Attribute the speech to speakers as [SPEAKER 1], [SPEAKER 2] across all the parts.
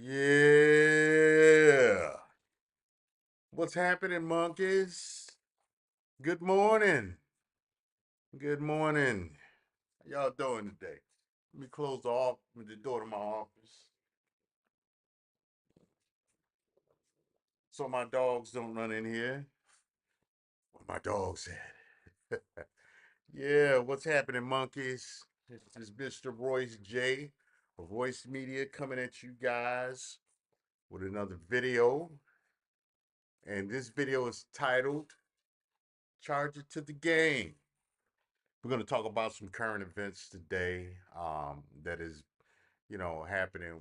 [SPEAKER 1] Yeah. What's happening, monkeys? Good morning. Good morning. How y'all doing today? Let me close the door to my office so my dogs don't run in here. Where my dogs at? Yeah, what's happening, monkeys? This is Mr. Royce J of Royce Media coming at you guys with another video. And this video is titled Charge It to the Game. We're going to talk about some current events today that is, happening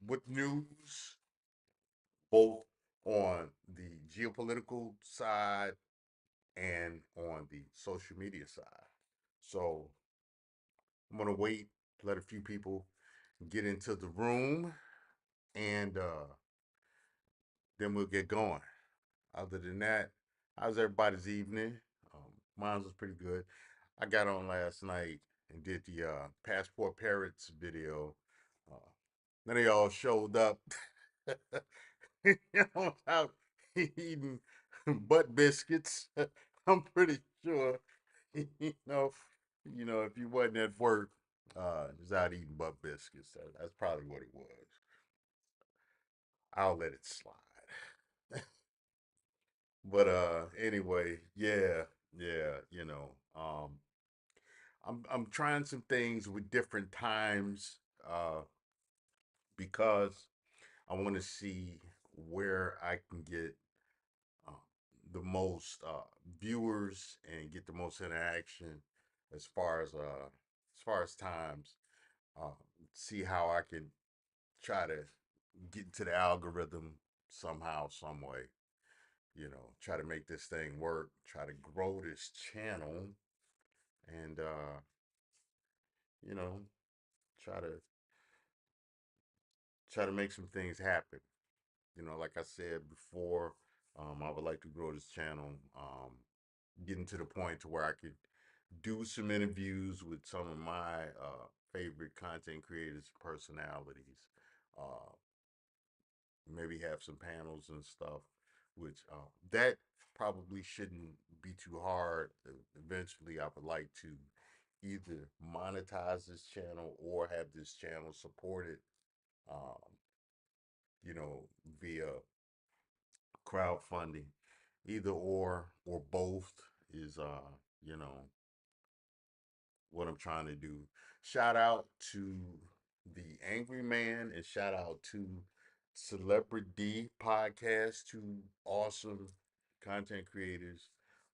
[SPEAKER 1] with news, both on the geopolitical side and on the social media side. So I'm going to wait, let a few people get into the room, and then we'll get going. Other than that, how's everybody's evening? Mine was pretty good. I got on last night and did the Passport Parrots video. Uh, None of y'all showed up. You know, out eating butt biscuits. I'm pretty sure, you know, if you wasn't at work, just out eating butt biscuits. That's probably what it was. I'll let it slide. But anyway, yeah, yeah, I'm trying some things with different times uh because I want to see where I can get uh, the most viewers and get the most interaction as far as times. Uh, See how I can try to get into the algorithm somehow, some way. Try to make this thing work. Try to grow this channel, and you know, try to make some things happen. Like I said before, I would like to grow this channel, getting to the point to where I could do some interviews with some of my favorite content creators, personalities. Uh, Maybe have some panels and stuff, which that probably shouldn't be too hard. Eventually, I would like to either monetize this channel or have this channel supported, um, you know, via crowdfunding. Either or both is you know, what I'm trying to do. Shout out to the Angry Man and shout out to Celebrity Podcast, two awesome content creators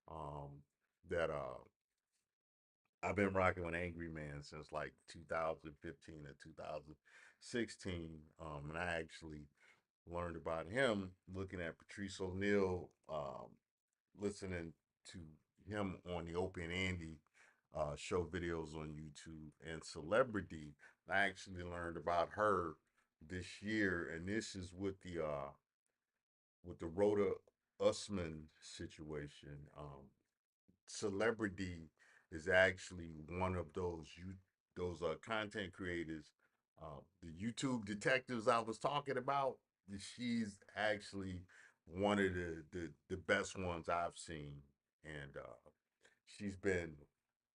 [SPEAKER 1] um that I've been rocking with Angry Man since like 2015 or 2016. And I actually learned about him looking at Patrice O'Neal, listening to him on the Opie and Andy show videos on YouTube. And Celebrity, I actually learned about her this year, and this is with the Rhoda Usman situation. Celebrity is actually one of those content creators, the YouTube detectives I was talking about. She's actually one of the best ones I've seen, and she's been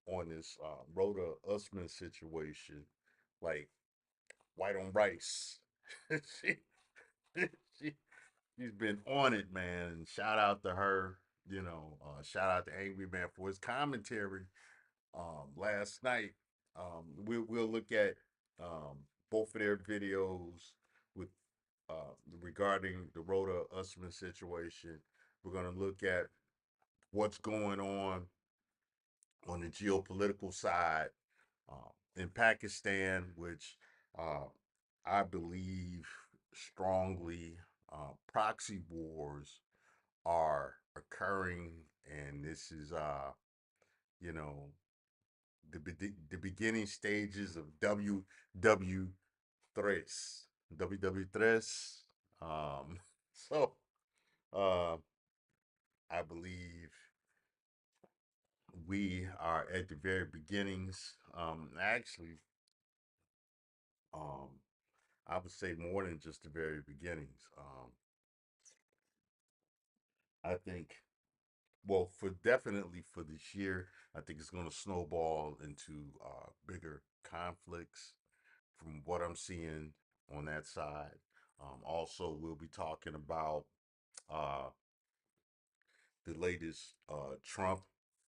[SPEAKER 1] on this Rhoda Usman situation like white on rice. she, she she's been on it, man. And shout out to her. Shout out to Angry Man for his commentary last night. We'll look at both of their videos with regarding the Rhoda Usman situation. We're gonna look at what's going on the geopolitical side in Pakistan, which uh, I believe strongly proxy wars are occurring, and this is you know the beginning stages of WW3, WW3. Um, so uh, I believe we are at the very beginnings. Actually, um, I would say more than just the very beginnings. I think, well, for definitely for this year, I think it's going to snowball into bigger conflicts from what I'm seeing on that side. Also, we'll be talking about uh, the latest Trump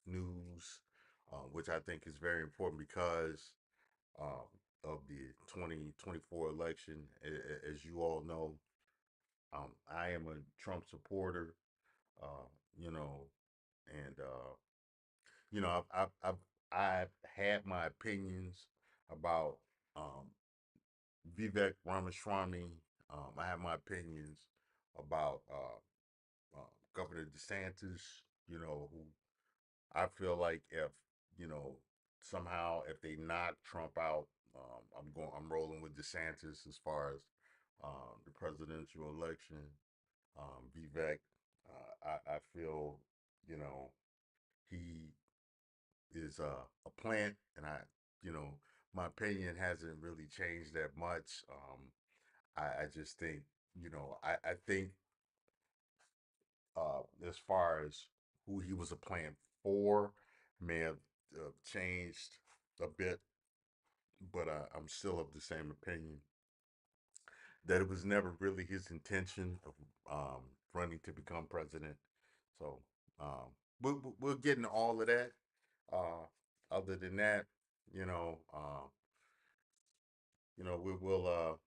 [SPEAKER 1] news, which I think is very important because of the 2024 election. As you all know, I am a Trump supporter, uh, you know, and I've had my opinions about um, Vivek Ramaswamy. I have my opinions about Governor DeSantis. Who I feel like if somehow if they knock Trump out, I'm rolling with DeSantis as far as the presidential election. Vivek, I feel you know he is a plant, and you know, my opinion hasn't really changed that much. I just think, I think as far as who he was a plant for may have changed a bit, but I'm still of the same opinion that it was never really his intention of running to become president. So we'll get into all of that. Other than that, you know, uh, we will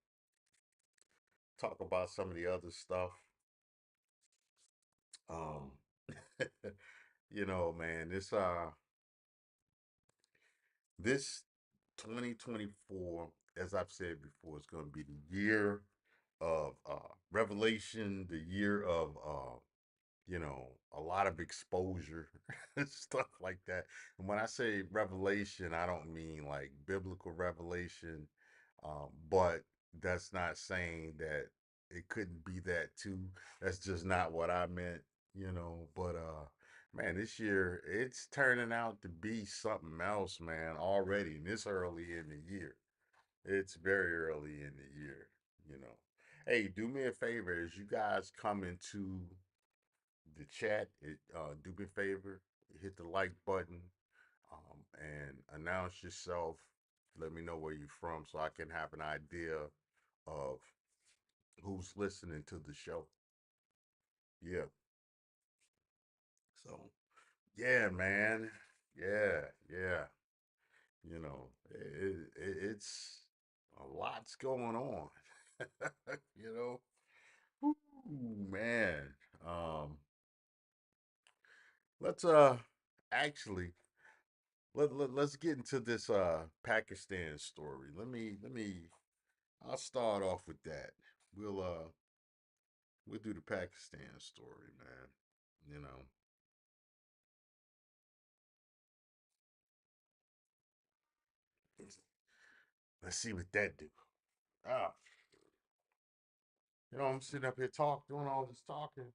[SPEAKER 1] talk about some of the other stuff. Um, man, this 2024, as I've said before, is going to be the year of revelation, the year of a lot of exposure and stuff like that. And when I say revelation, I don't mean like biblical revelation, but that's not saying that it couldn't be that too. That's just not what I meant. But man, this year it's turning out to be something else, man, already, and this early in the year. It's very early in the year, you know. Hey, do me a favor as you guys come into the chat. Do me a favor, hit the like button, and announce yourself. Let me know where you're from so I can have an idea of who's listening to the show. Yeah. So, yeah, man. Yeah, yeah. It's a lot's going on. you know. Ooh, man. Um, let's actually let's get into this Pakistan story. Let me I'll start off with that. We'll do the Pakistan story, man. You know. Let's see what that do. Ah, I'm sitting up here doing all this talking.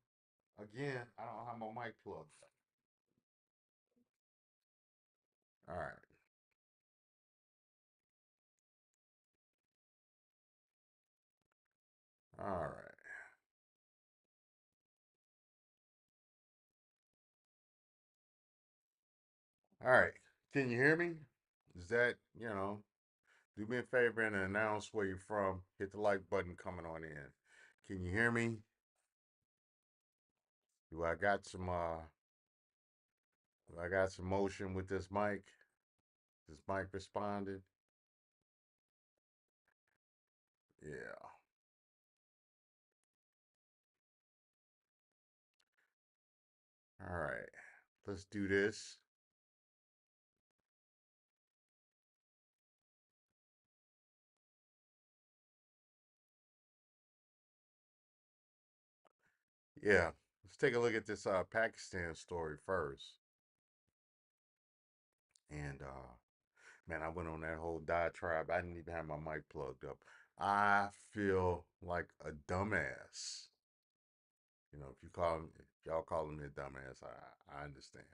[SPEAKER 1] Again, I don't have my mic plugged. All right. All right. All right. Can you hear me? Is that, do me a favor and announce where you're from. Hit the like button coming on in. Can you hear me? Do I got some motion with this mic? This mic responded? Yeah. All right. Let's do this. Yeah. Let's take a look at this Pakistan story first. And man, I went on that whole diatribe. I didn't even have my mic plugged up. I feel like a dumbass. If y'all call me a dumbass, I understand.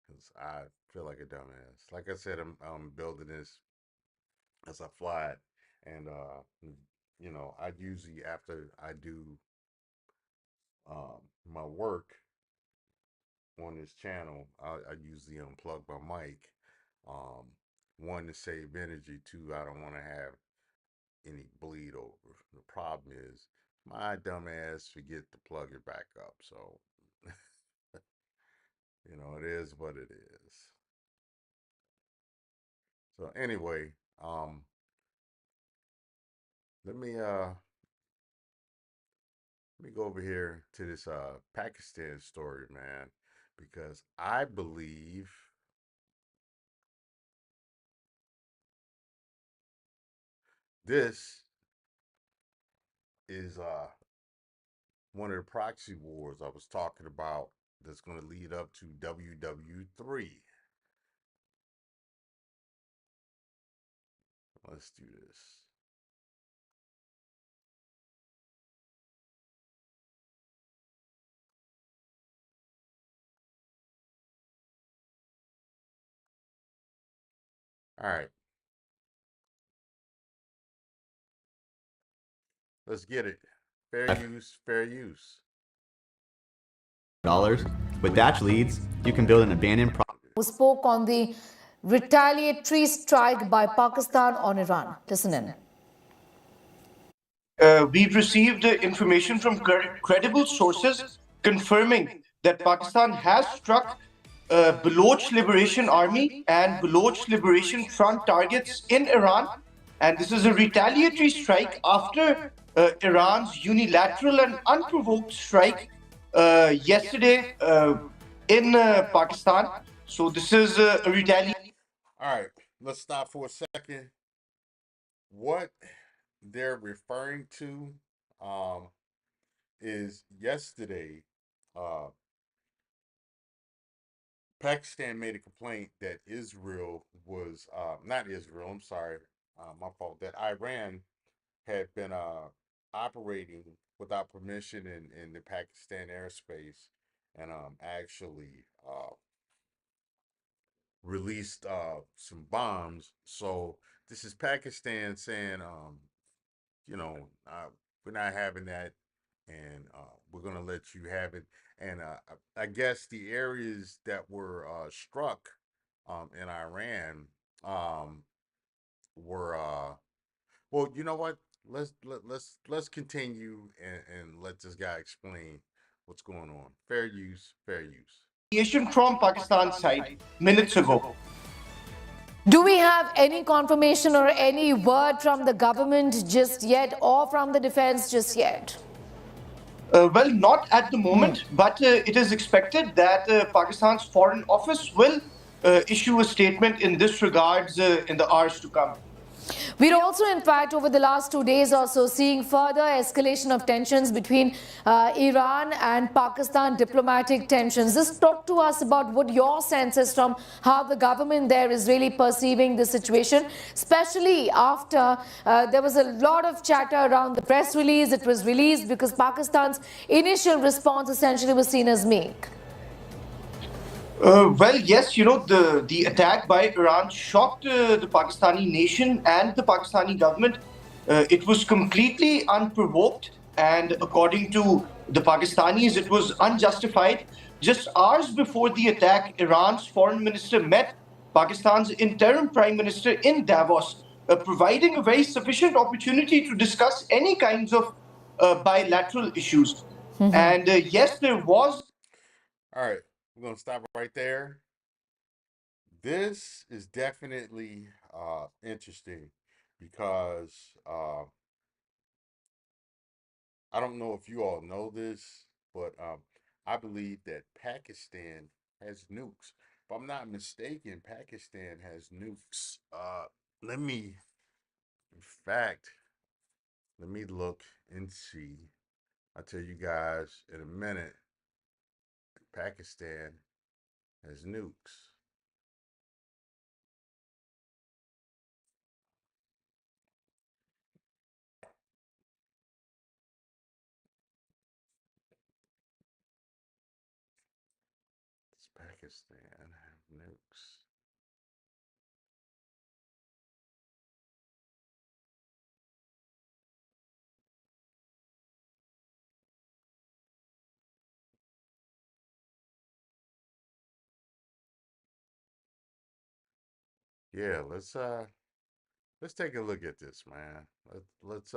[SPEAKER 1] Because I feel like a dumbass. Like I said, I'm building this as I fly it. And I usually after I do my work on this channel, I usually unplug my mic. Um, one to save energy. Two, I don't want to have any bleed over. The problem is my dumb ass forget to plug it back up. So it is what it is. So anyway, let me go over here to this Pakistan story, man, because I believe this is one of the proxy wars I was talking about that's going to lead up to WW3. Let's do this. All right, let's get it. Fair use, fair use.
[SPEAKER 2] Dollars. With Dash leads, you can build an abandoned
[SPEAKER 3] who spoke on the retaliatory strike by Pakistan on Iran. Listen in.
[SPEAKER 4] We've received information from credible sources confirming that Pakistan has struck Baloch Liberation Army and Baloch Liberation Front targets in Iran. And this is a retaliatory strike after Iran's unilateral and unprovoked strike yesterday in Pakistan. So this is a retaliation.
[SPEAKER 1] All right, let's stop for a second. What they're referring to um, is yesterday, uh, Pakistan made a complaint that Israel was not Israel. I'm sorry, my fault. That Iran had been operating without permission in the Pakistan airspace, and actually released some bombs. So this is Pakistan saying, you know, we're not having that, and we're gonna let you have it. And I guess the areas that were struck in Iran were well. You know what? Let's continue and let this guy explain what's going on. Fair use, fair use.
[SPEAKER 4] From Pakistan's side minutes ago.
[SPEAKER 3] Do we have any confirmation or any word from the government just yet or from the defense just yet?
[SPEAKER 4] Well, not at the moment, but it is expected that Pakistan's Foreign Office will issue a statement in this regards in the hours to come.
[SPEAKER 3] We're also, in fact, over the last 2 days or so, seeing further escalation of tensions between Iran and Pakistan, diplomatic tensions. Just talk to us about what your sense is from how the government there is really perceiving the situation, especially after there was a lot of chatter around the press release. It was released because Pakistan's initial response essentially was seen as meek.
[SPEAKER 4] Well, yes, the attack by Iran shocked the Pakistani nation and the Pakistani government. It was completely unprovoked, and according to the Pakistanis, it was unjustified. Just hours before the attack, Iran's foreign minister met Pakistan's interim prime minister in Davos, providing a very sufficient opportunity to discuss any kinds of bilateral issues. And yes, there was.
[SPEAKER 1] All right, we're gonna stop right there. This is definitely interesting because I don't know if you all know this, but I believe that Pakistan has nukes. If I'm not mistaken, Pakistan has nukes. Let me, in fact, let me look and see. I'll tell you guys in a minute. Pakistan has nukes. Does Pakistan have nukes? Yeah, let's take a look at this, man. Let's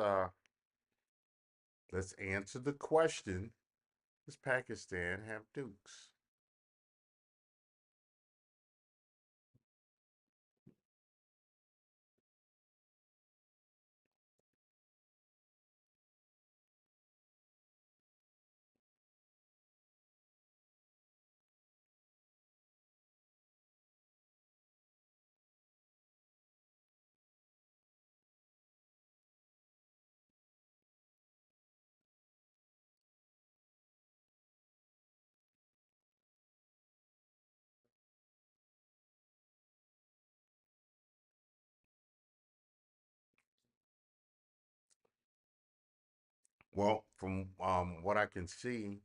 [SPEAKER 1] answer the question: does Pakistan have nukes? Well, from what I can see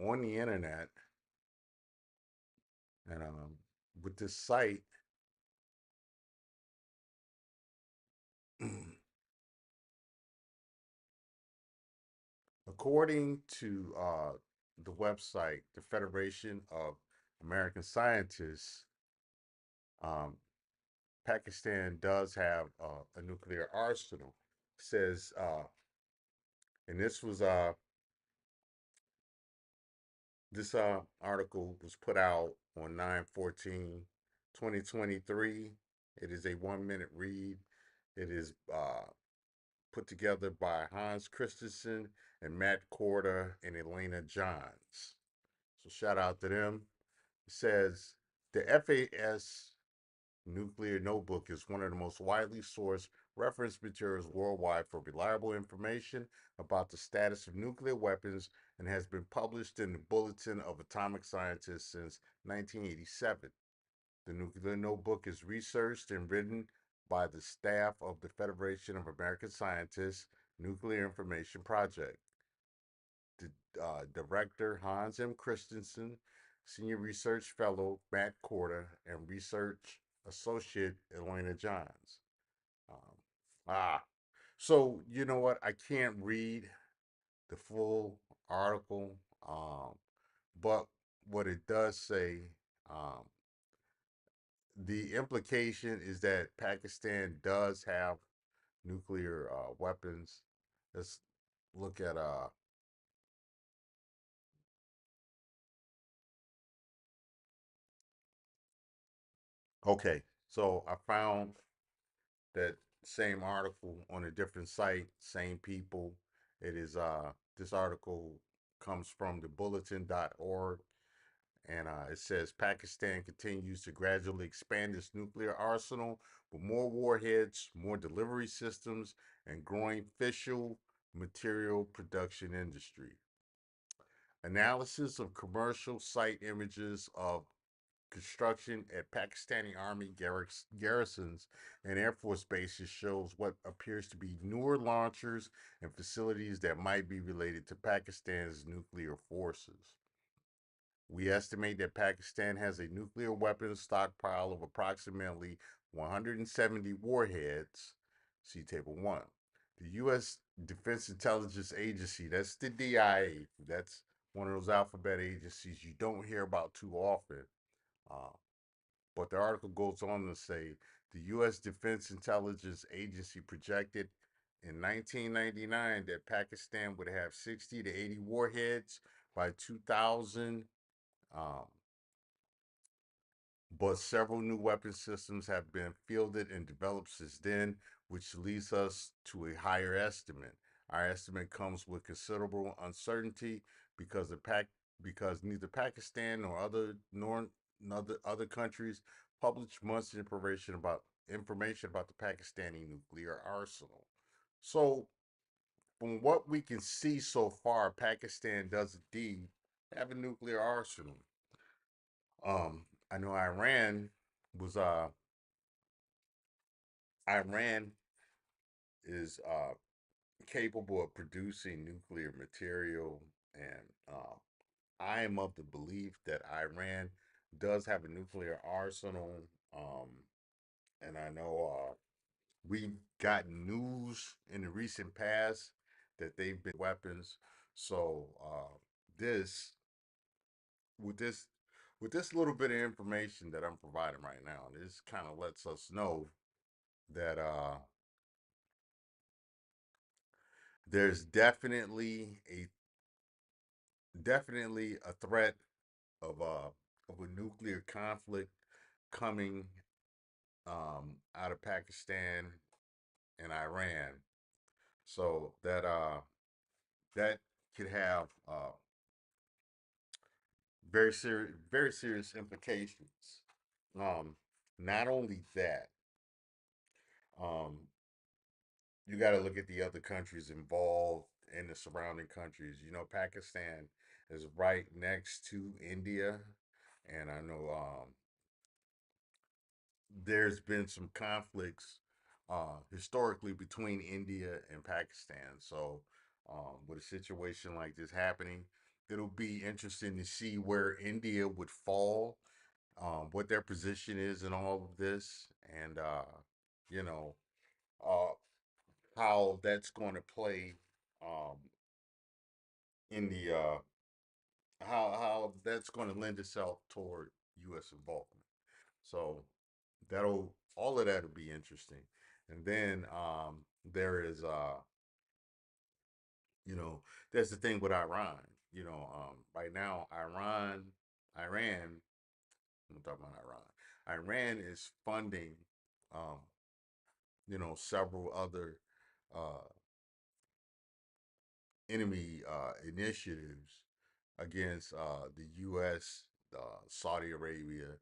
[SPEAKER 1] on the internet, and with this site, according to the website, the Federation of American Scientists, um, Pakistan does have a nuclear arsenal. Says, and this article was put out on 9/14/2023. It is a 1 minute read. It is put together by Hans Christensen and Matt Corder and Elena Johns. So shout out to them. It says the FAS Nuclear Notebook is one of the most widely sourced reference materials worldwide for reliable information about the status of nuclear weapons and has been published in the Bulletin of Atomic Scientists since 1987. The Nuclear Notebook is researched and written by the staff of the Federation of American Scientists Nuclear Information Project. The director, Hans M. Christensen, Senior Research Fellow, Matt Corder, and Research Associate, Elena Johns. Um, ah, so you know what? I can't read the full article, but what it does say, um, the implication is that Pakistan does have nuclear weapons. Let's look at okay. So I found that same article on a different site, same people. It is this article comes from the bulletin.org, and it says Pakistan continues to gradually expand its nuclear arsenal with more warheads, more delivery systems, and growing fissile material production industry. Analysis of commercial site images of construction at Pakistani Army garrisons and Air Force bases shows what appears to be newer launchers and facilities that might be related to Pakistan's nuclear forces. We estimate that Pakistan has a nuclear weapons stockpile of approximately 170 warheads. See Table 1. The U.S. Defense Intelligence Agency, that's the DIA, that's one of those alphabet agencies you don't hear about too often. Uh, but the article goes on to say the U.S. Defense Intelligence Agency projected in 1999 that Pakistan would have 60 to 80 warheads by 2000. Um, but several new weapon systems have been fielded and developed since then, which leads us to a higher estimate. Our estimate comes with considerable uncertainty because because neither Pakistan nor other countries publish much information about the Pakistani nuclear arsenal. So, from what we can see so far, Pakistan does indeed have a nuclear arsenal. I know was Iran is capable of producing nuclear material, and I am of the belief that Iran does have a nuclear arsenal. Um, and I know we got news in the recent past that they've been weapons. So this with this with this little bit of information that I'm providing right now, this kind of lets us know that there's definitely a threat of a nuclear conflict coming out of Pakistan and Iran. So that could have very serious implications. Um, Not only that, um, you got to look at the other countries involved and the surrounding countries. You know, Pakistan is right next to India, and I know there's been some conflicts historically between India and Pakistan. So, with a situation like this happening, it'll be interesting to see where India would fall, what their position is in all of this, and you know, uh, how that's going to play um, in the how that's going to lend itself toward U.S. involvement. So that'll all of that'll be interesting. And then there is you know, there's the thing with Iran. You know, right now Iran, I'm talking about Iran is funding um, you know, several other uh enemy initiatives against the U.S., Saudi Arabia,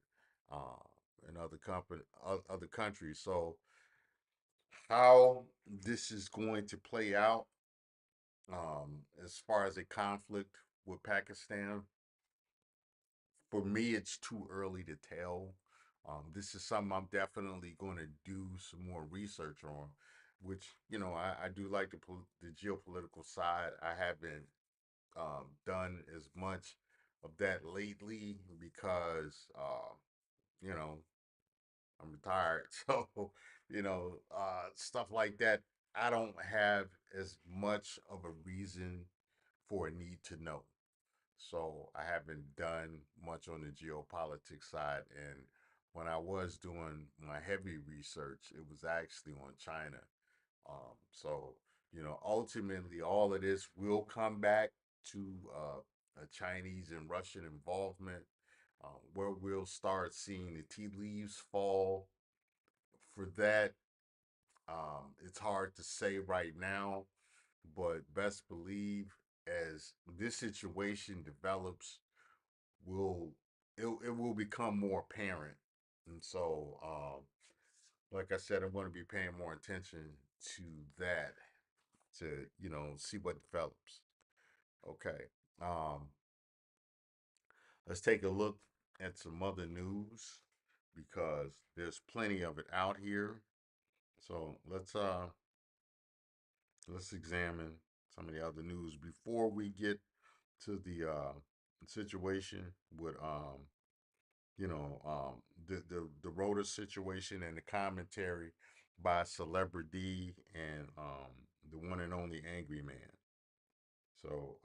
[SPEAKER 1] uh, and other countries. So how this is going to play out as far as a conflict with Pakistan, for me, it's too early to tell. This is something I'm definitely going to do some more research on, which, you know, I do like the geopolitical side. I haven't done as much of that lately because, you know, I'm retired. So, you know, stuff like that, I don't have as much of a reason for a need to know. So I haven't done much on the geopolitics side. And when I was doing my heavy research, it was actually on China. So, you know, ultimately, all of this will come back to a Chinese and Russian involvement, where we'll start seeing the tea leaves fall. For that, it's hard to say right now, but best believe as this situation develops, will it will become more apparent. And so, like I said, I'm going to be paying more attention to that to, you know, see what develops. Okay. Um, let's take a look at some other news because there's plenty of it out here. So let's examine some of the other news before we get to the situation with you know the Rhoda situation and the commentary by Celebrity and the one and only Angry Man. So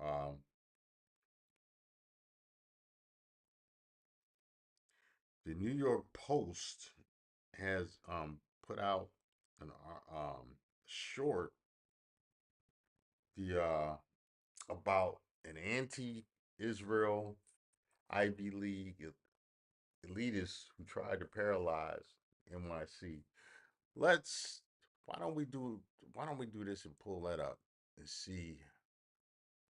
[SPEAKER 1] the New York Post has put out an short the about an anti-Israel Ivy League elitists who tried to paralyze NYC. Let's why don't we do why don't we do this and pull that up and see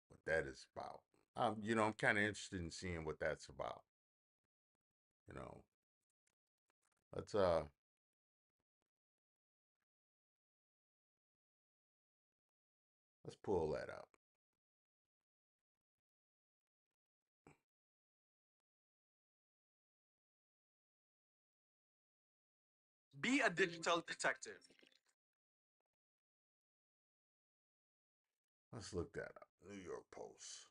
[SPEAKER 1] what that is about. You know, I'm kind of interested in seeing what that's about. You know, let's let's pull that up.
[SPEAKER 5] Be a digital detective.
[SPEAKER 1] Let's look that up. New York Post.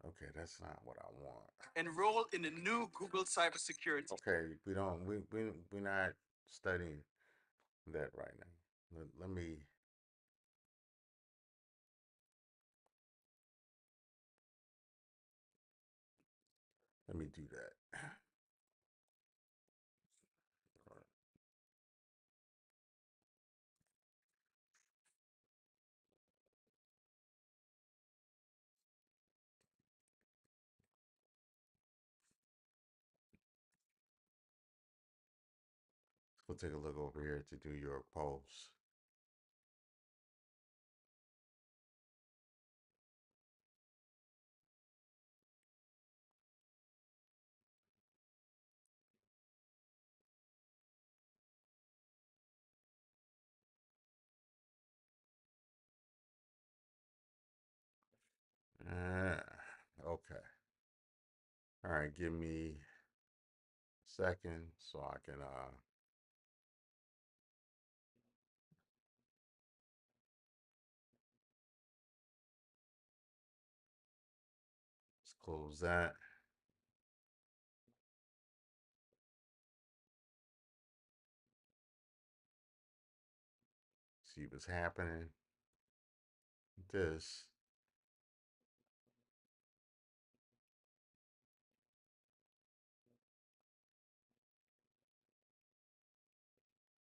[SPEAKER 1] Okay, that's not what I want.
[SPEAKER 5] Enroll in the new Google cybersecurity.
[SPEAKER 1] Okay, we don't we're not studying that right now. Let me do that. We'll take a look over here to do your polls. Okay. All right, give me a second so I can let's close that. See what's happening. This.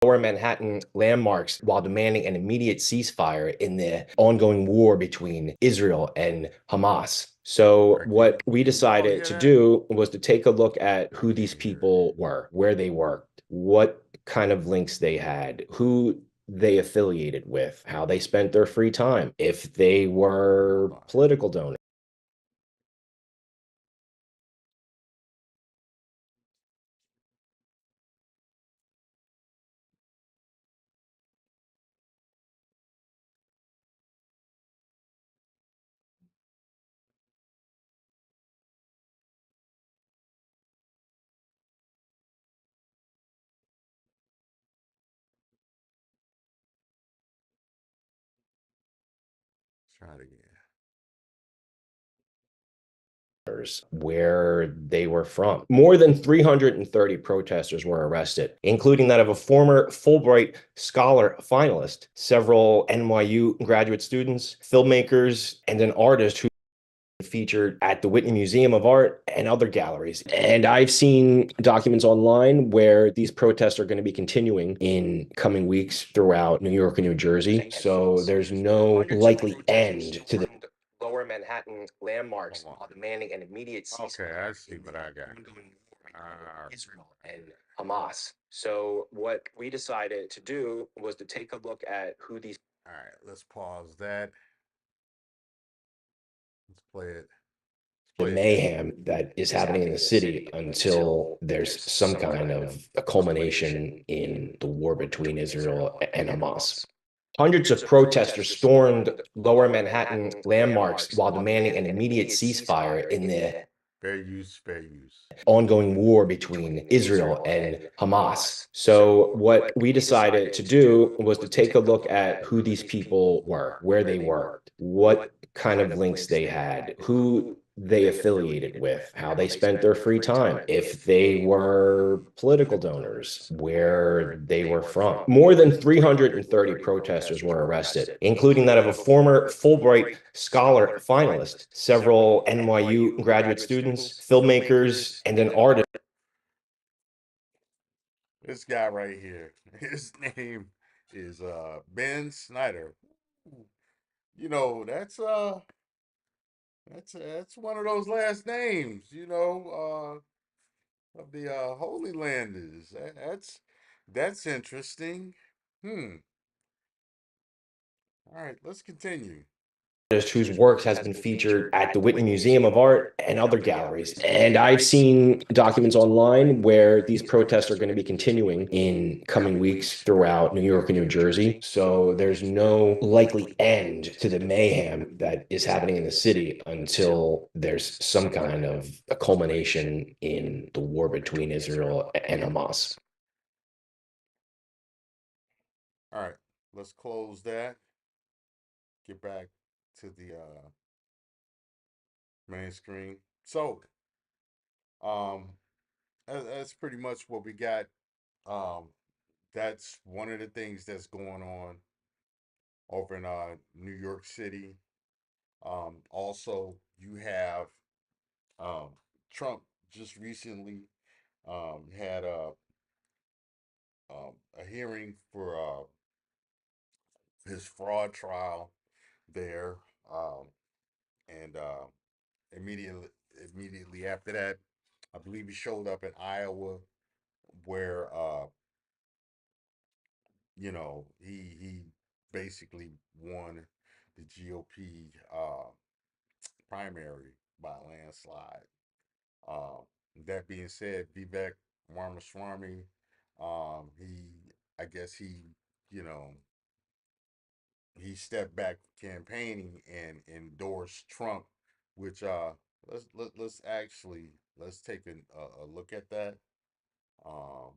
[SPEAKER 6] Lower Manhattan landmarks while demanding an immediate ceasefire in the ongoing war between Israel and Hamas. So what we decided to do was to take a look at who these people were, where they worked, what kind of links they had, who they affiliated with, how they spent their free time, if they were political donors.
[SPEAKER 1] Let's try it again.
[SPEAKER 6] Where they were from. More than 330 protesters were arrested, including that of a former Fulbright Scholar finalist, several NYU graduate students, filmmakers, and an artist who featured at the Whitney Museum of Art and other galleries. And I've seen documents online where these protests are going to be continuing in coming weeks throughout New York and New Jersey. So there's no likely end to the Lower Manhattan landmarks while demanding an immediate ceasefire.
[SPEAKER 1] Okay, I see what I got.
[SPEAKER 6] Israel and Hamas. So what we decided to do was to take a look at who these.
[SPEAKER 1] All right, let's pause that. Let's play it.
[SPEAKER 6] The mayhem that is happening in the city until there's some kind of a culmination in the war between Israel and Hamas. Hundreds of protesters stormed Lower Manhattan landmarks while demanding an immediate ceasefire in the
[SPEAKER 1] Fair use, fair use.
[SPEAKER 6] ongoing war between Israel and Hamas. So what we decided to do was to take a look at who these people were, where they worked, what kind of links they had, who they affiliated with, how they spent their free time, if they were political donors, where they were from. More than 330 protesters were arrested, including that of a former Fulbright Scholar finalist, several NYU graduate students, filmmakers, and an artist.
[SPEAKER 1] This guy right here, his name is Ben Snyder. You know, that's one of those last names, of the Holy Landers. That's interesting. Hmm. All right, let's continue.
[SPEAKER 6] Whose works has been featured at the Whitney Museum of Art and other galleries. And I've seen documents online where these protests are going to be continuing in coming weeks throughout New York and New Jersey. So there's no likely end to the mayhem that is happening in the city until there's some kind of a culmination in the war between Israel and Hamas.
[SPEAKER 1] All right, let's close that. Get back to the main screen. So, um, that's pretty much what we got. Um, that's one of the things that's going on over in New York City. Also, you have um, Trump just recently had a hearing for his fraud trial there, um, and immediately immediately after that, I believe he showed up in Iowa, where he basically won the GOP primary by a landslide. Um, that being said, Vivek Ramaswamy, I guess you know, he stepped back campaigning and endorsed Trump, which let's take a look at that um,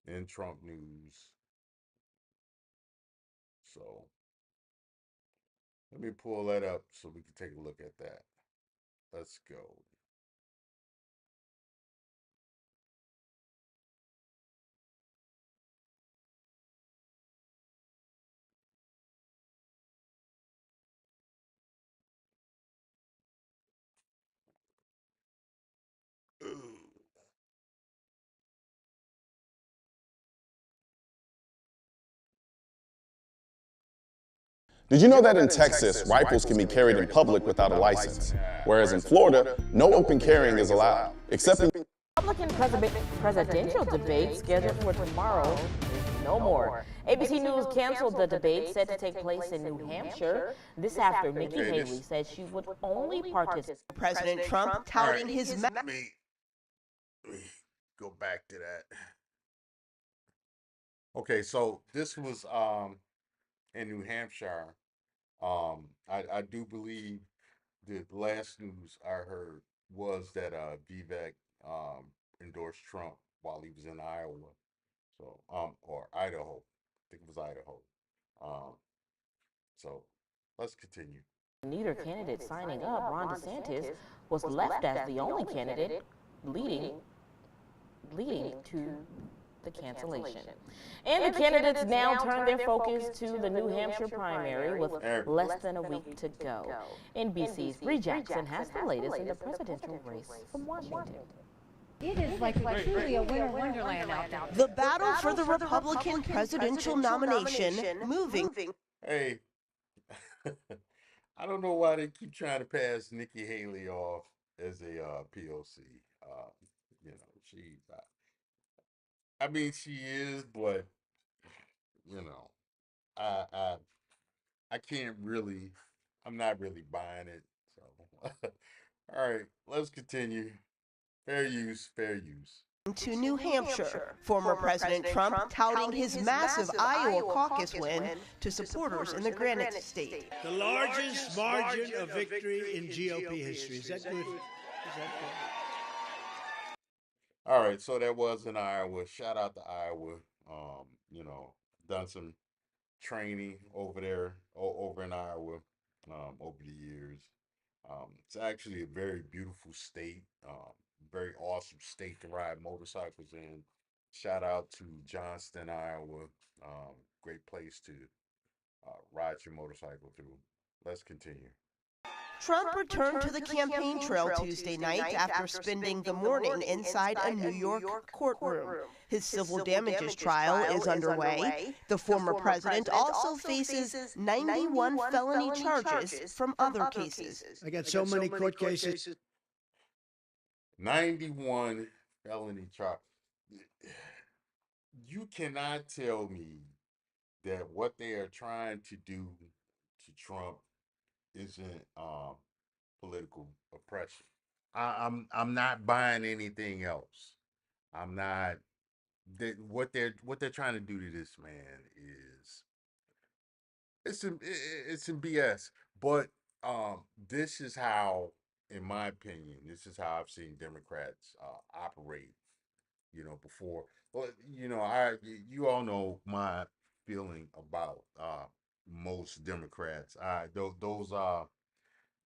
[SPEAKER 1] in Trump news. So let me pull that up so we can take a look at that. Let's go. Ooh.
[SPEAKER 7] Did you know that in Texas, rifles can be carried in public without a license? Whereas in Florida, no open carrying is allowed, except in
[SPEAKER 8] Republican presidential debate scheduled for tomorrow is no more. ABC News canceled the debate set to take place in New Hampshire. This after Nikki Haley said she would only participate.
[SPEAKER 9] President Trump touting his
[SPEAKER 1] Let me go back to that. Okay, so this was in New Hampshire. I do believe the last news I heard was that Vivek endorsed Trump while he was in Iowa. So or Idaho. I think it was Idaho. Um so let's continue.
[SPEAKER 8] Neither candidate signing up, Ron DeSantis, was left as the only candidate leading to the cancellation. And the candidates now turn their focus to the New Hampshire primary with less than a week to go. NBC's Bree Jackson has the latest in the presidential race from Washington.
[SPEAKER 10] It is like truly a winter wonderland out there.
[SPEAKER 9] the battle for the Republican presidential nomination moving.
[SPEAKER 1] Hey, I don't know why they keep trying to pass Nikki Haley off as a POC. You know, I mean, she is, but you know, I I I can't really. I'm not really buying it. So, all right, let's continue. Fair use, fair use.
[SPEAKER 9] To New Hampshire, former President Trump touting his massive Iowa caucus win to supporters in the Granite State.
[SPEAKER 11] The largest margin of victory in GOP history. Is that good? Is that good?
[SPEAKER 1] All right, so that was in Iowa. Shout out to Iowa. You know, done some training over there, over in Iowa, over the years. It's actually a very beautiful state, very awesome state to ride motorcycles in. Shout out to Johnston, Iowa. Great place to ride your motorcycle through. Let's continue.
[SPEAKER 9] Trump returned to the campaign trail Tuesday night after spending the morning inside a New York courtroom. His civil damages trial is underway. The former president also faces 91 felony charges from other cases.
[SPEAKER 11] I got so many court cases.
[SPEAKER 1] 91 felony charge. You cannot tell me that what they are trying to do to Trump isn't political oppression. I'm not buying anything else. I'm not what they're trying to do to this man is it's some BS. But this is how, in my opinion, this is how I've seen Democrats operate. You know, before. Well, you know, you all know my feeling about most Democrats. Those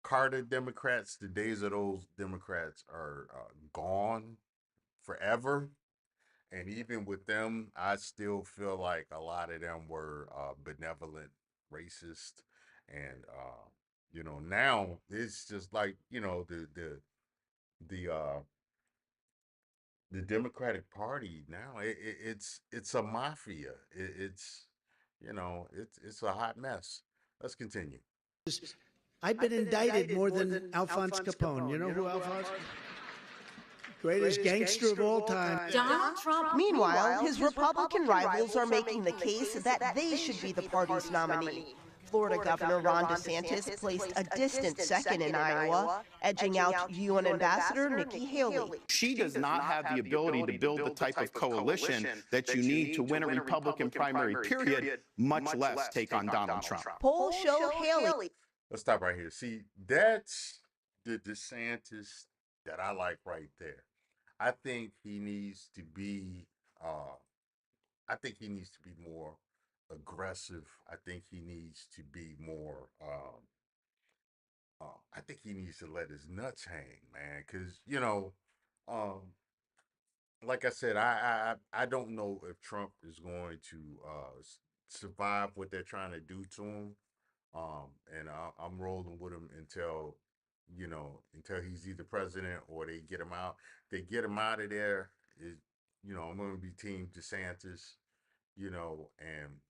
[SPEAKER 1] Carter Democrats, the days of those Democrats are gone forever. And even with them, I still feel like a lot of them were benevolent, racist, and you know, now it's just like, you know, the uh the Democratic Party now, it's a mafia. It's a hot mess. Let's continue.
[SPEAKER 11] I've been indicted more than Alphonse Capone. You know who Alphonse? Greatest gangster of all time.
[SPEAKER 9] Donald Trump. Meanwhile, his Republican rivals are making the case that they should be the party's nominee. Florida Governor Ron DeSantis placed a distant second in Iowa, edging out UN Ambassador Nikki Haley.
[SPEAKER 7] She does not have the ability to build the type of coalition that you need to win a Republican primary, period, much less take on Donald Trump.
[SPEAKER 9] Polls show Haley.
[SPEAKER 1] Let's stop right here. See, that's the DeSantis that I like right there. I think he needs to be more aggressive. I think he needs to be more I think he needs to let his nuts hang, man, cuz um like I said, I don't know if Trump is going to survive what they're trying to do to him. And I'm rolling with him until he's either president or they get him out. They get him out of there. I'm going to be Team DeSantis. And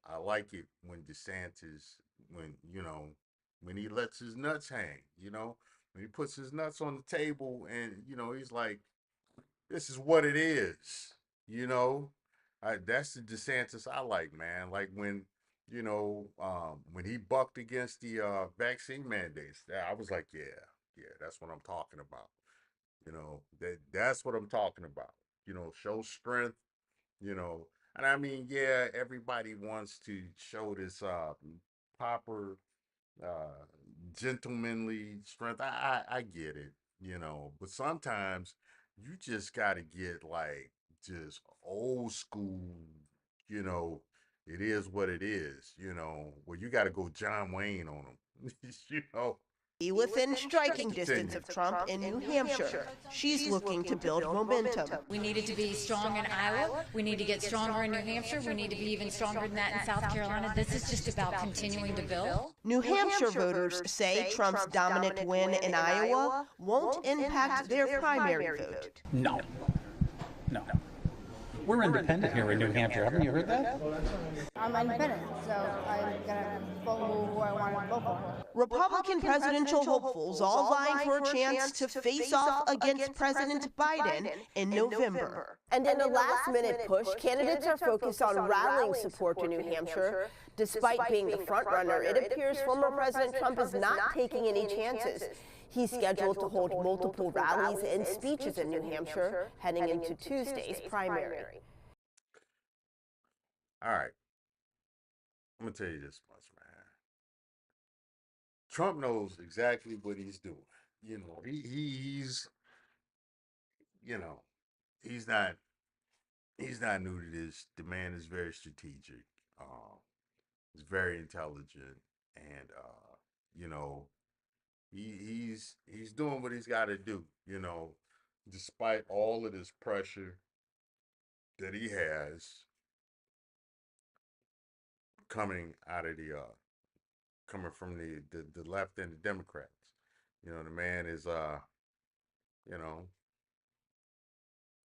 [SPEAKER 1] I like it when DeSantis, when he lets his nuts hang. When he puts his nuts on the table and he's like, this is what it is. You know, that's the DeSantis I like, man. Like when he bucked against the vaccine mandates, I was like, yeah, that's what I'm talking about. That's what I'm talking about. Show strength. And I mean, yeah, everybody wants to show this proper, uh, gentlemanly strength. I get it, but sometimes you just got to get like just old school, you know. It is what it is, where you got to go John Wayne on them, you know.
[SPEAKER 9] Within striking distance of Trump in New Hampshire. She's looking to build momentum.
[SPEAKER 10] We needed to be strong in Iowa. We need to get stronger in New Hampshire. We need to be even stronger than that in South Carolina. This is just about continuing to build.
[SPEAKER 9] New Hampshire voters say Trump's dominant win in Iowa won't impact their primary vote.
[SPEAKER 12] No. We're independent here in New Hampshire. Haven't you heard that?
[SPEAKER 10] I'm independent, so I'm going to vote who I want to vote for.
[SPEAKER 9] Republican presidential hopefuls all vying for a chance to face off against President Biden in November.
[SPEAKER 13] And in a last-minute push, candidates are focused on rallying support to New Hampshire. Despite being the frontrunner, it appears former President Trump is not taking any chances. He's scheduled to hold multiple rallies and speeches in New Hampshire heading into Tuesday's primary.
[SPEAKER 1] All right. I'm going to tell you this much, man. Trump knows exactly what he's doing. He's new to this. The man is very strategic. He's very intelligent, and he's doing what he's got to do. Despite all of this pressure that he has coming out of coming from the left and the Democrats. The man is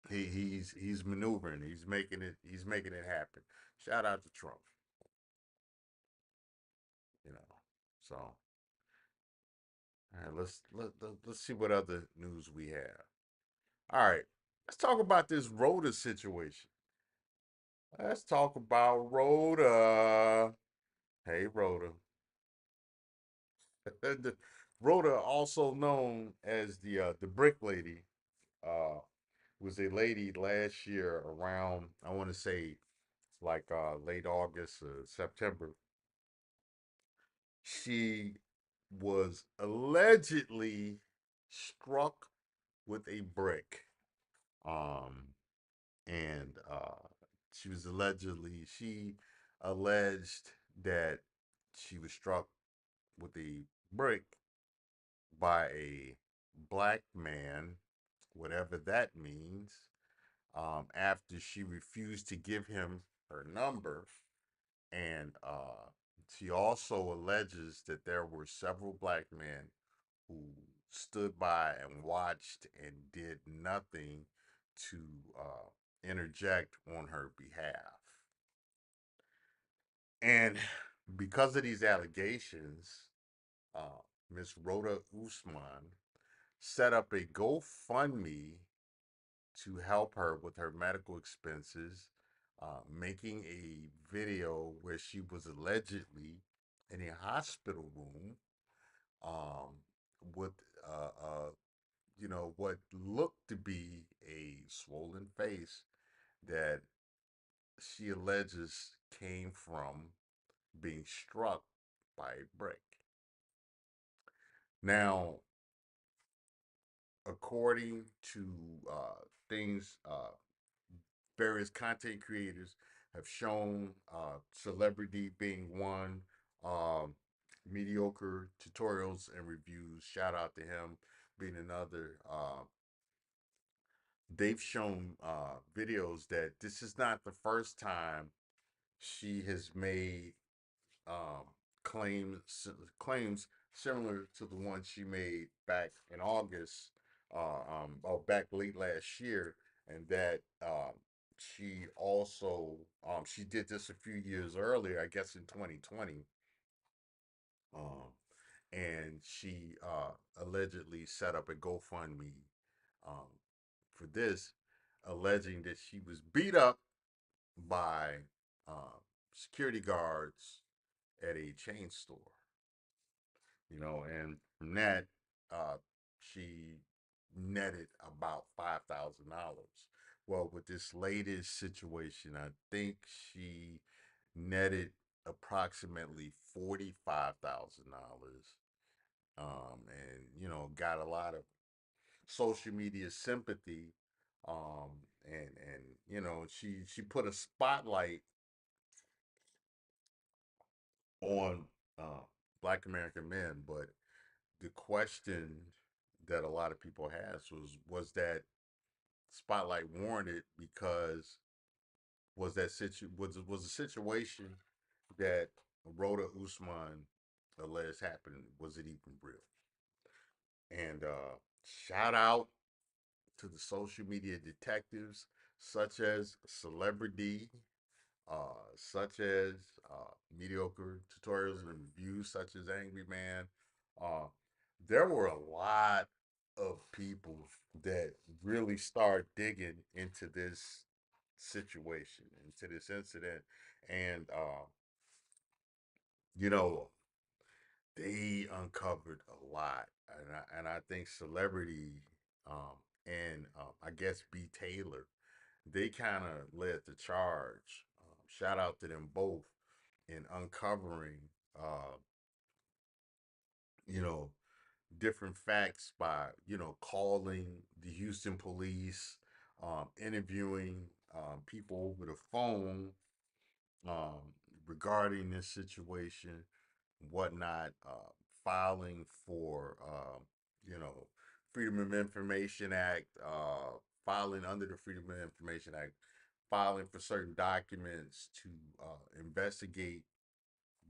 [SPEAKER 1] he's maneuvering, he's making it happen. Shout out to Trump. So all right, let's see what other news we have. All right, let's talk about this Rhoda situation. Let's talk about Rhoda. Hey, Rhoda. Rhoda, also known as the Brick Lady, was a lady last year around, I want to say, like late August or September. She was allegedly struck with a brick, and she alleged that she was struck with a brick by a black man, whatever that means, after she refused to give him her number. And she also alleges that there were several black men who stood by and watched and did nothing to interject on her behalf. And because of these allegations, Miss Rhoda Usman set up a GoFundMe to help her with her medical expenses, making a video where she was allegedly in a hospital room um, with, uh, uh, what looked to be a swollen face that she alleges came from being struck by a brick. Now, according to things, various content creators have shown, celebrity being one, um, mediocre tutorials and reviews. Shout out to him being another. They've shown videos that this is not the first time she has made um, claims similar to the one she made back in August, or back late last year, and that she also she did this a few years earlier, I guess in 2020, um, and she allegedly set up a GoFundMe um, for this, alleging that she was beat up by security guards at a chain store. And from that, she netted about $5,000. Well, with this latest situation, I think she netted approximately $45,000, and got a lot of social media sympathy, and she put a spotlight on uh, Black American men. But the question that a lot of people asked was that spotlight warranted? Because was the situation that Rhoda Usman alleged happened, was it even real? And shout out to the social media detectives such as Celebrity, such as Mediocre Tutorials and Reviews, such as Angry Man. Uh, there were a lot of people that really start digging into this situation, into this incident, and you know, they uncovered a lot, and I think Celebrity, and I guess B Taylor, they kind of led the charge. Shout out to them both in uncovering, uh, you know, different facts by calling the Houston police, interviewing people over the phone, um, regarding this situation, whatnot, filing for, Freedom of Information Act, filing under the Freedom of Information Act, filing for certain documents to investigate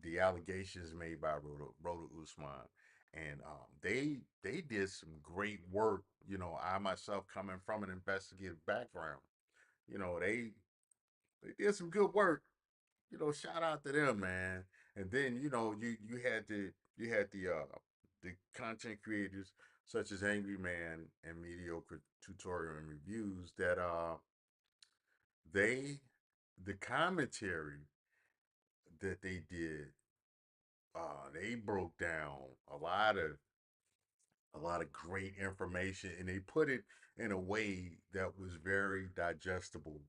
[SPEAKER 1] the allegations made by Rhoda Usman. And they did some great work. I myself, coming from an investigative background, they did some good work. Shout out to them, man. And then you had the content creators such as Angry Man and Mediocre Tutorial and Reviews that they the commentary that they did, they broke down a lot of great information, and they put it in a way that was very digestible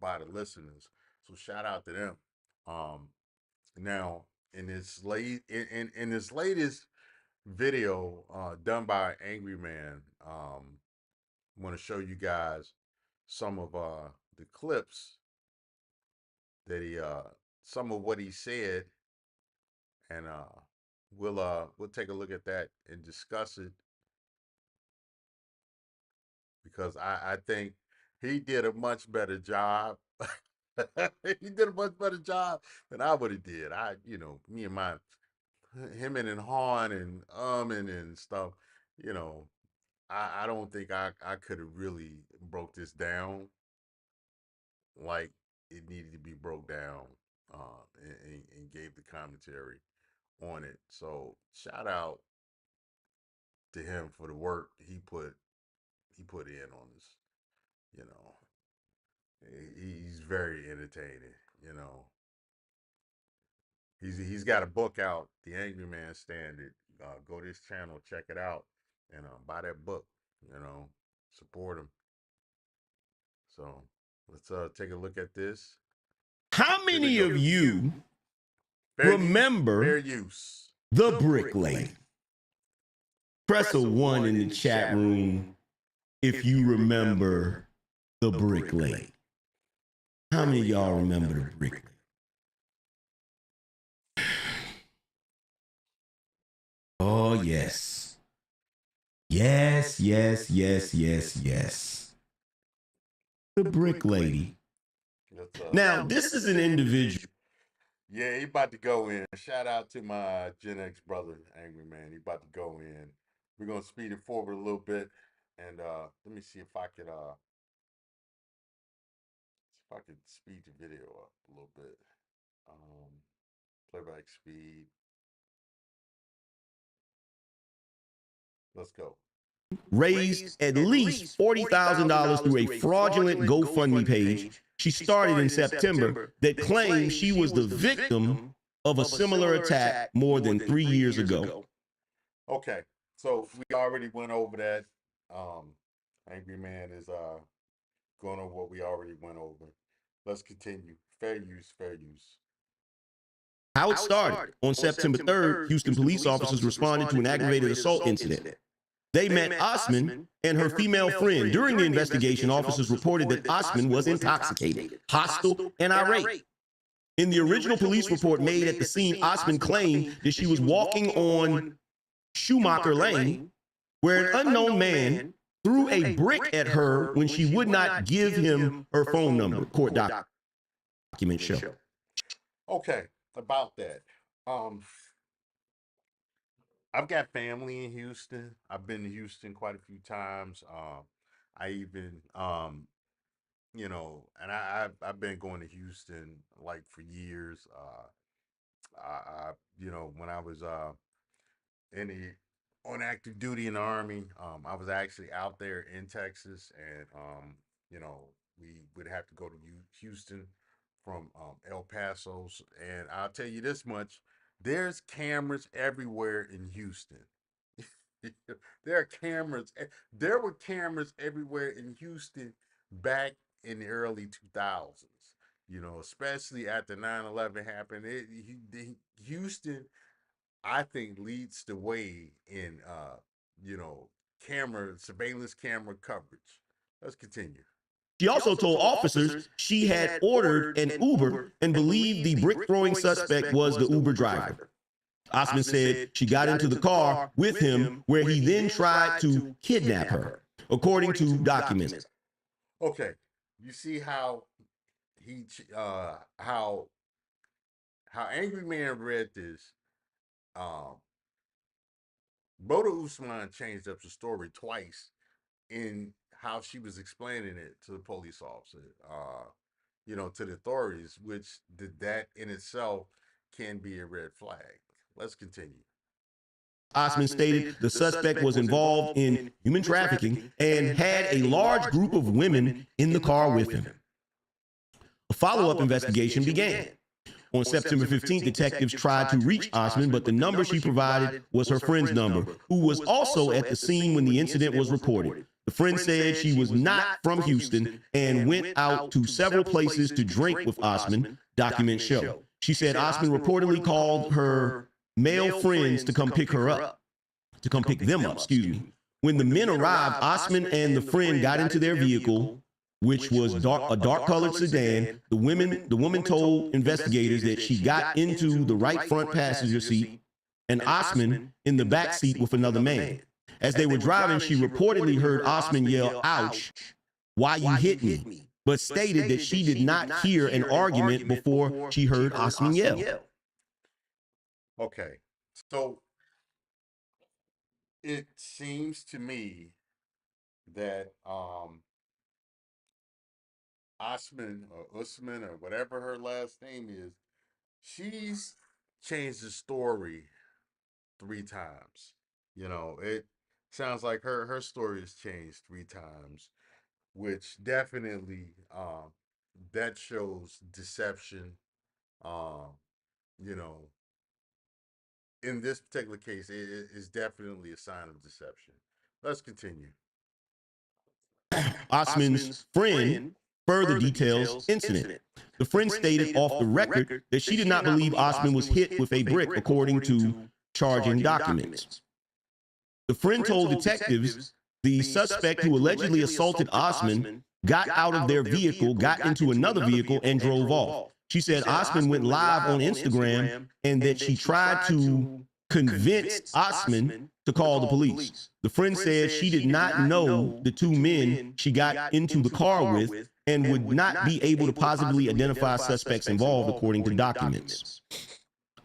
[SPEAKER 1] by the listeners. So shout out to them. Um, Now, in this latest video done by Angry Man, I want to show you guys some of the clips that some of what he said, and we'll take a look at that and discuss it, because I think he did a much better job. He did a much better job than I would have did. Me and my hemming and hawing and and stuff, you know, I don't think I could have really broke this down like it needed to be broke down, and gave the commentary on it. So shout out to him for the work he put in on this. You know, he's very entertaining. You know, he's got a book out, The Angry Man Standard. Go to his channel, check it out, and buy that book. You know, support him. So let's take a look at this.
[SPEAKER 14] How many of you
[SPEAKER 1] fair
[SPEAKER 14] remember
[SPEAKER 1] fair use
[SPEAKER 14] the brick lady? Press a 1 in the chat room if you remember the brick lady. How many of y'all remember the brick lady? Oh, yes. Yes, yes, yes, yes, yes. The brick lady. Now, this is an individual.
[SPEAKER 1] Yeah, he about to go in. Shout out to my Gen X brother, Angry Man. He about to go in. We're gonna speed it forward a little bit, and let me see if I could speed the video up a little bit. Playback speed. Let's go.
[SPEAKER 14] Raised at least $40,000 through a fraudulent GoFundMe page she started in September that claimed she was the victim of a similar attack more than 3 years ago.
[SPEAKER 1] Okay, so we already went over that. Angry Man is going over what we already went over. Let's continue. Fair use, fair use.
[SPEAKER 14] How it started. On September 3rd, Houston police officers responded to an aggravated assault incident. They met Osman and her female friend. During the investigation, officers reported that Osman was intoxicated, hostile, and irate. In the original police report made at the scene, Osman claimed that she was walking on Schumacher Lane, where an unknown man threw a brick at her when she would not give him her phone number. Court documents show.
[SPEAKER 1] Okay, about that. I've got family in Houston. I've been to Houston quite a few times. I even, you know, and I've been going to Houston like for years. You know, when I was on active duty in the Army, I was actually out there in Texas, and you know, we would have to go to Houston from El Paso, and I'll tell you this much: there's cameras everywhere in Houston. There are cameras. There were cameras everywhere in Houston back in the early 2000s. You know, especially after 9/11 happened. Houston, I think, leads the way in you know, surveillance camera coverage. Let's continue.
[SPEAKER 14] She also told officers she had ordered an Uber and believed the brick-throwing suspect was the Uber driver. Osman said she got into the car with him, where he then tried to kidnap her, according to documents.
[SPEAKER 1] Okay, you see how how Angry Man read this. Boda Usman changed up the story twice in how she was explaining it to the police officer, you know, to the authorities, which that in itself can be a red flag. Let's continue.
[SPEAKER 14] Osman stated the suspect was involved in human trafficking and had a large group of women in the car with him. A follow-up investigation began. On September 15th, detectives tried to reach Osman, but the number she provided was her friend's number, who was also at the scene when the incident was reported. The friend said she was not from Houston and went out to several places to drink with Osman, documents show. She said Osman reportedly called her male friends to come pick them up, excuse me. When the men arrived, Osman and the friend got into their vehicle, which was a dark-colored sedan. The woman told investigators that she got into the right front passenger seat and Osman in the back seat with another man. As they were driving, she reportedly heard Osman yell, "Ouch, why you hit me?" but stated that she did not hear an argument before she heard Osman yell.
[SPEAKER 1] Okay, So it seems to me that Osman or Usman or whatever her last name is, she's changed the story 3 times. It sounds like her story has changed 3 times, which definitely that shows deception. Um, you know, in this particular case, it is definitely a sign of deception. Let's continue.
[SPEAKER 14] Osman's friend further details incident. The friend stated off the record that she did not believe Osman was hit with a brick, according to charging documents. The friend told detectives the suspect who allegedly assaulted Osman got out of their vehicle, got into another vehicle, and drove off. She said Osman went live on Instagram and that she tried to convince Osman to call the police. The friend said she did not know the 2 men she got into the car with and would not be able to positively identify suspects involved, according to documents.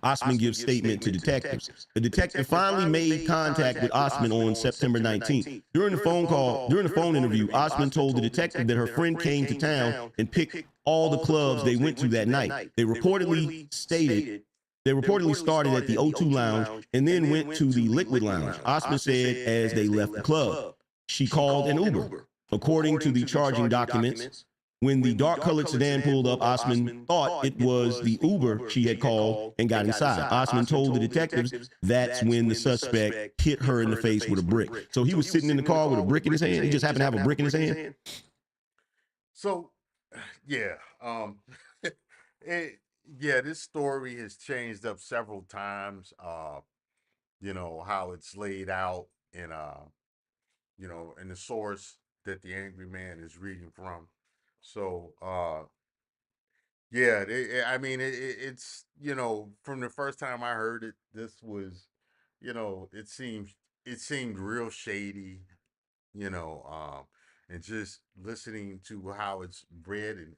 [SPEAKER 14] Osman gives statement to detectives. The detective finally made contact with Osman on September 19th. During the phone interview, Osman told the detective that her friend came to town and picked all the clubs they went to that night. They reportedly started at the O2 Lounge and then went to the Liquid Lounge. Osman said as they left the club, she called an Uber. According to the charging documents, when the dark-colored sedan pulled up, Osman thought it was the Uber she had called and got inside. Osman told the detectives that's when the suspect hit her in the face with a brick. So he was sitting in the car with a brick in his hand. He just happened to have a brick in his hand.
[SPEAKER 1] So, yeah, this story has changed up several times. How it's laid out in the source that the angry man is reading from. So, yeah, I mean, it's from the first time I heard it, this was, it seemed real shady, you know, um, and just listening to how it's read and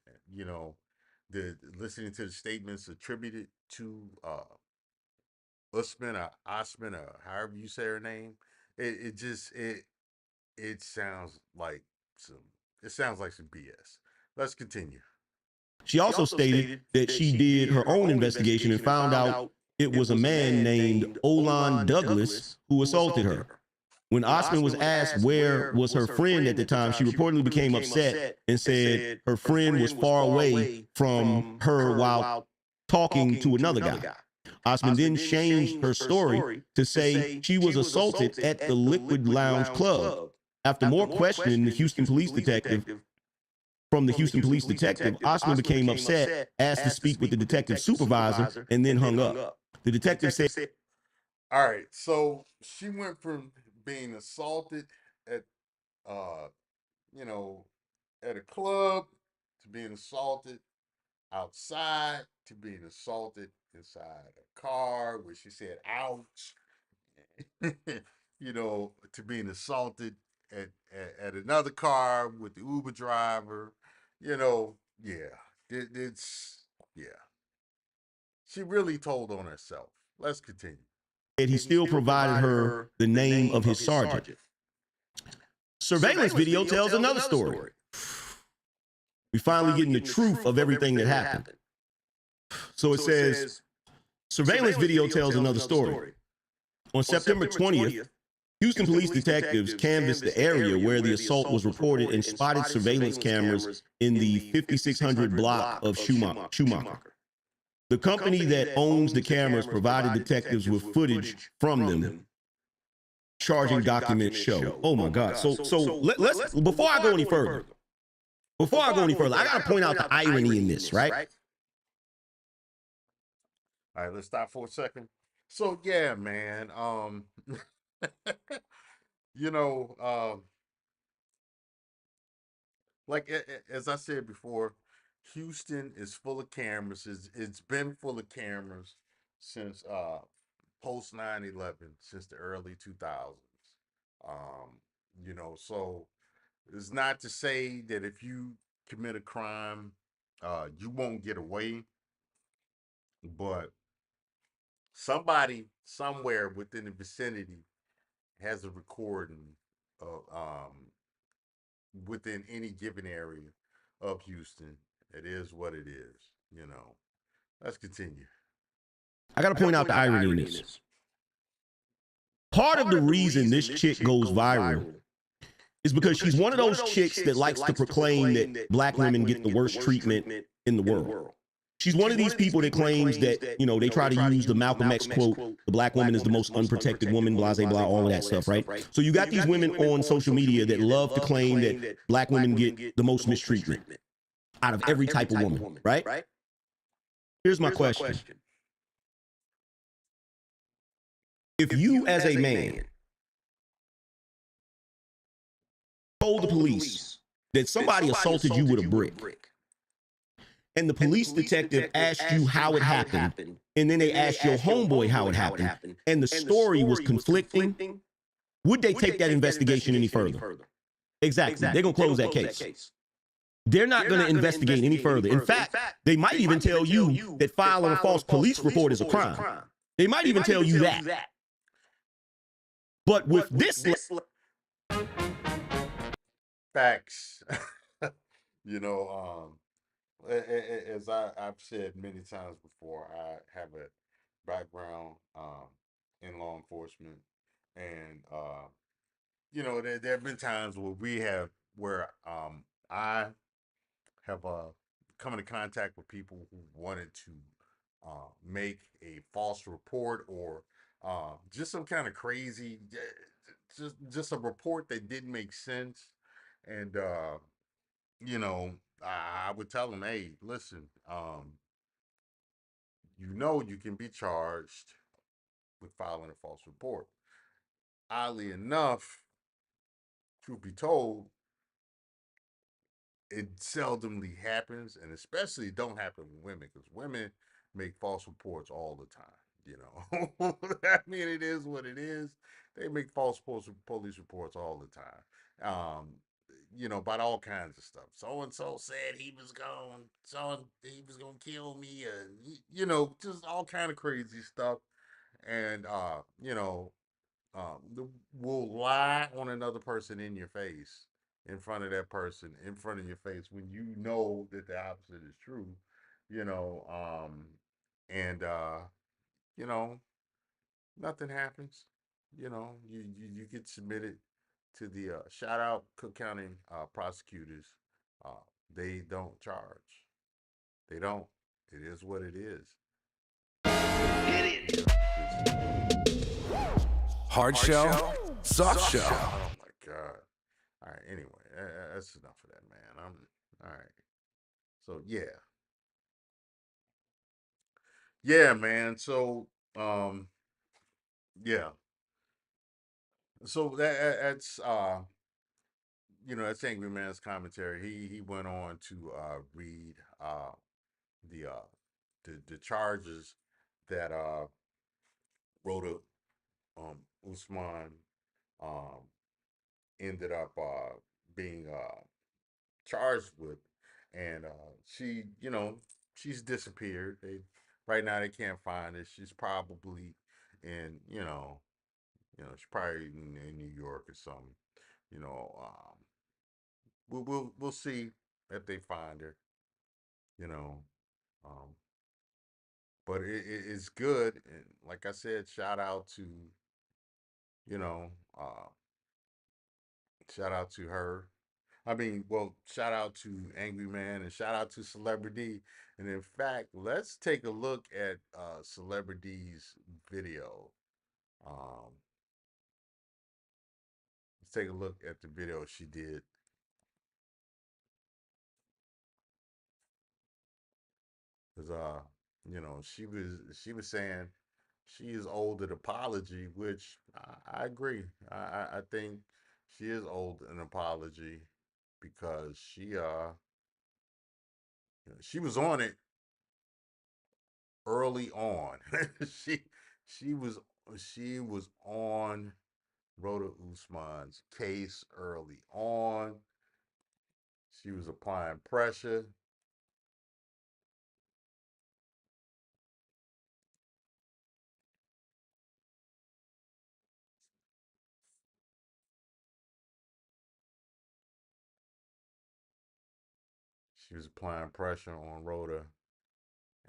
[SPEAKER 1] the listening to the statements attributed to Usman or Osman or however you say her name, it just it sounds like some it sounds like some BS. Let's continue.
[SPEAKER 14] She also stated that she did her own investigation and found out it was a man named Olan Douglas who assaulted her. When Osman was asked where was her friend at the time, she reportedly became upset and said her friend was far away from her while talking to another guy. Osman then changed her story to say she was assaulted at the Liquid Lounge Club. After more questioning, the Houston police detective Osman became upset, asked to speak with the detective supervisor, and then hung up. The detective said,
[SPEAKER 1] all right, so she went from being assaulted at uh you know at a club to being assaulted outside to being assaulted inside a car where she said ouch. To being assaulted at another car with the Uber driver. Yeah, it's yeah. She really told on herself. Let's continue.
[SPEAKER 14] he still provided her the name of his sergeant. Surveillance video tells another story. We finally getting the truth of everything that happened. So it says, surveillance video tells another story. On September 20th, Houston police detectives canvassed the area where the assault was reported and spotted surveillance cameras in the 5600 block of Schumacher. The company that owns the cameras provided detectives with footage from them. Charging documents show. Oh my God. So let's before I go any further, I got to point out the irony in this, right?
[SPEAKER 1] All right, let's stop for a second. So yeah, man. you know, like as I said before, Houston is full of cameras. It's been full of cameras since post 9/11, since the early 2000s. So it's not to say that if you commit a crime, you won't get away, but somebody somewhere within the vicinity has a recording of within any given area of Houston. It is what it is, you know. Let's continue.
[SPEAKER 14] I got to point out the irony in this. Part of the reason this chick goes viral is because she's one of those chicks that likes to proclaim that black women get the worst treatment in the world. She's one of these people that claims that, you know, they try to use the Malcolm X quote, the black woman is the most unprotected woman, blah, blah, blah, all of that stuff, right? So you got these women on social media that love to claim that black women get the most mistreatment out of every type of woman, right? Here's my question. If you as a man told the police that somebody assaulted you with a brick, and the police detective asked you how it happened, and then they asked your homeboy how it happened, and the story was conflicting, would they take that investigation any further? Exactly. They're going to close that case. They're not going to investigate any further. In fact, they might even tell you that filing a false police report is a crime. They might even tell you that. But with this
[SPEAKER 1] Facts. You know, as I've said many times before, I have a background in law enforcement, and you know, there have been times where I have come into contact with people who wanted to make a false report or just some kind of crazy, just a report that didn't make sense, and you know, I would tell them, hey, listen, you know, you can be charged with filing a false report. Oddly enough, truth be told, it seldomly happens, and especially don't happen with women, because women make false reports all the time. You know, I mean, it is what it is. They make false police reports all the time. You know, about all kinds of stuff. So and so said he was gonna kill me, and you know, just all kind of crazy stuff. And you know, will lie on another person in your face, in front of that person, in front of your face, when you know that the opposite is true, you know, and you know, nothing happens. You know, you get submitted to the shout out Cook County prosecutors. Uh, they don't charge. They don't. It is what it is.
[SPEAKER 15] Hard shell, soft shell.
[SPEAKER 1] Oh my God. All right. Anyway, that's enough of that, man. All right. So yeah, man. So yeah. So that's you know, that's Angry Man's commentary. He went on to read the the charges that Rhoda Usman um ended up being charged with, and she, you know, she's disappeared. They right now they can't find her. She's probably in, she's probably in New York or something. You know, we'll see if they find her. You know, um, but it's good. And like I said, you know, uh, shout out to her. I mean, well, shout out to Angry Man and shout out to Celebrity. And in fact, let's take a look at Celebrity's video. Um, let's take a look at the video she did. Cause you know, she was saying she is owed an apology, which I agree. I think she is owed an apology because she was on it early on. she she was she was on Rhoda Usman's case early on. She was applying pressure. she was applying pressure on Rhoda,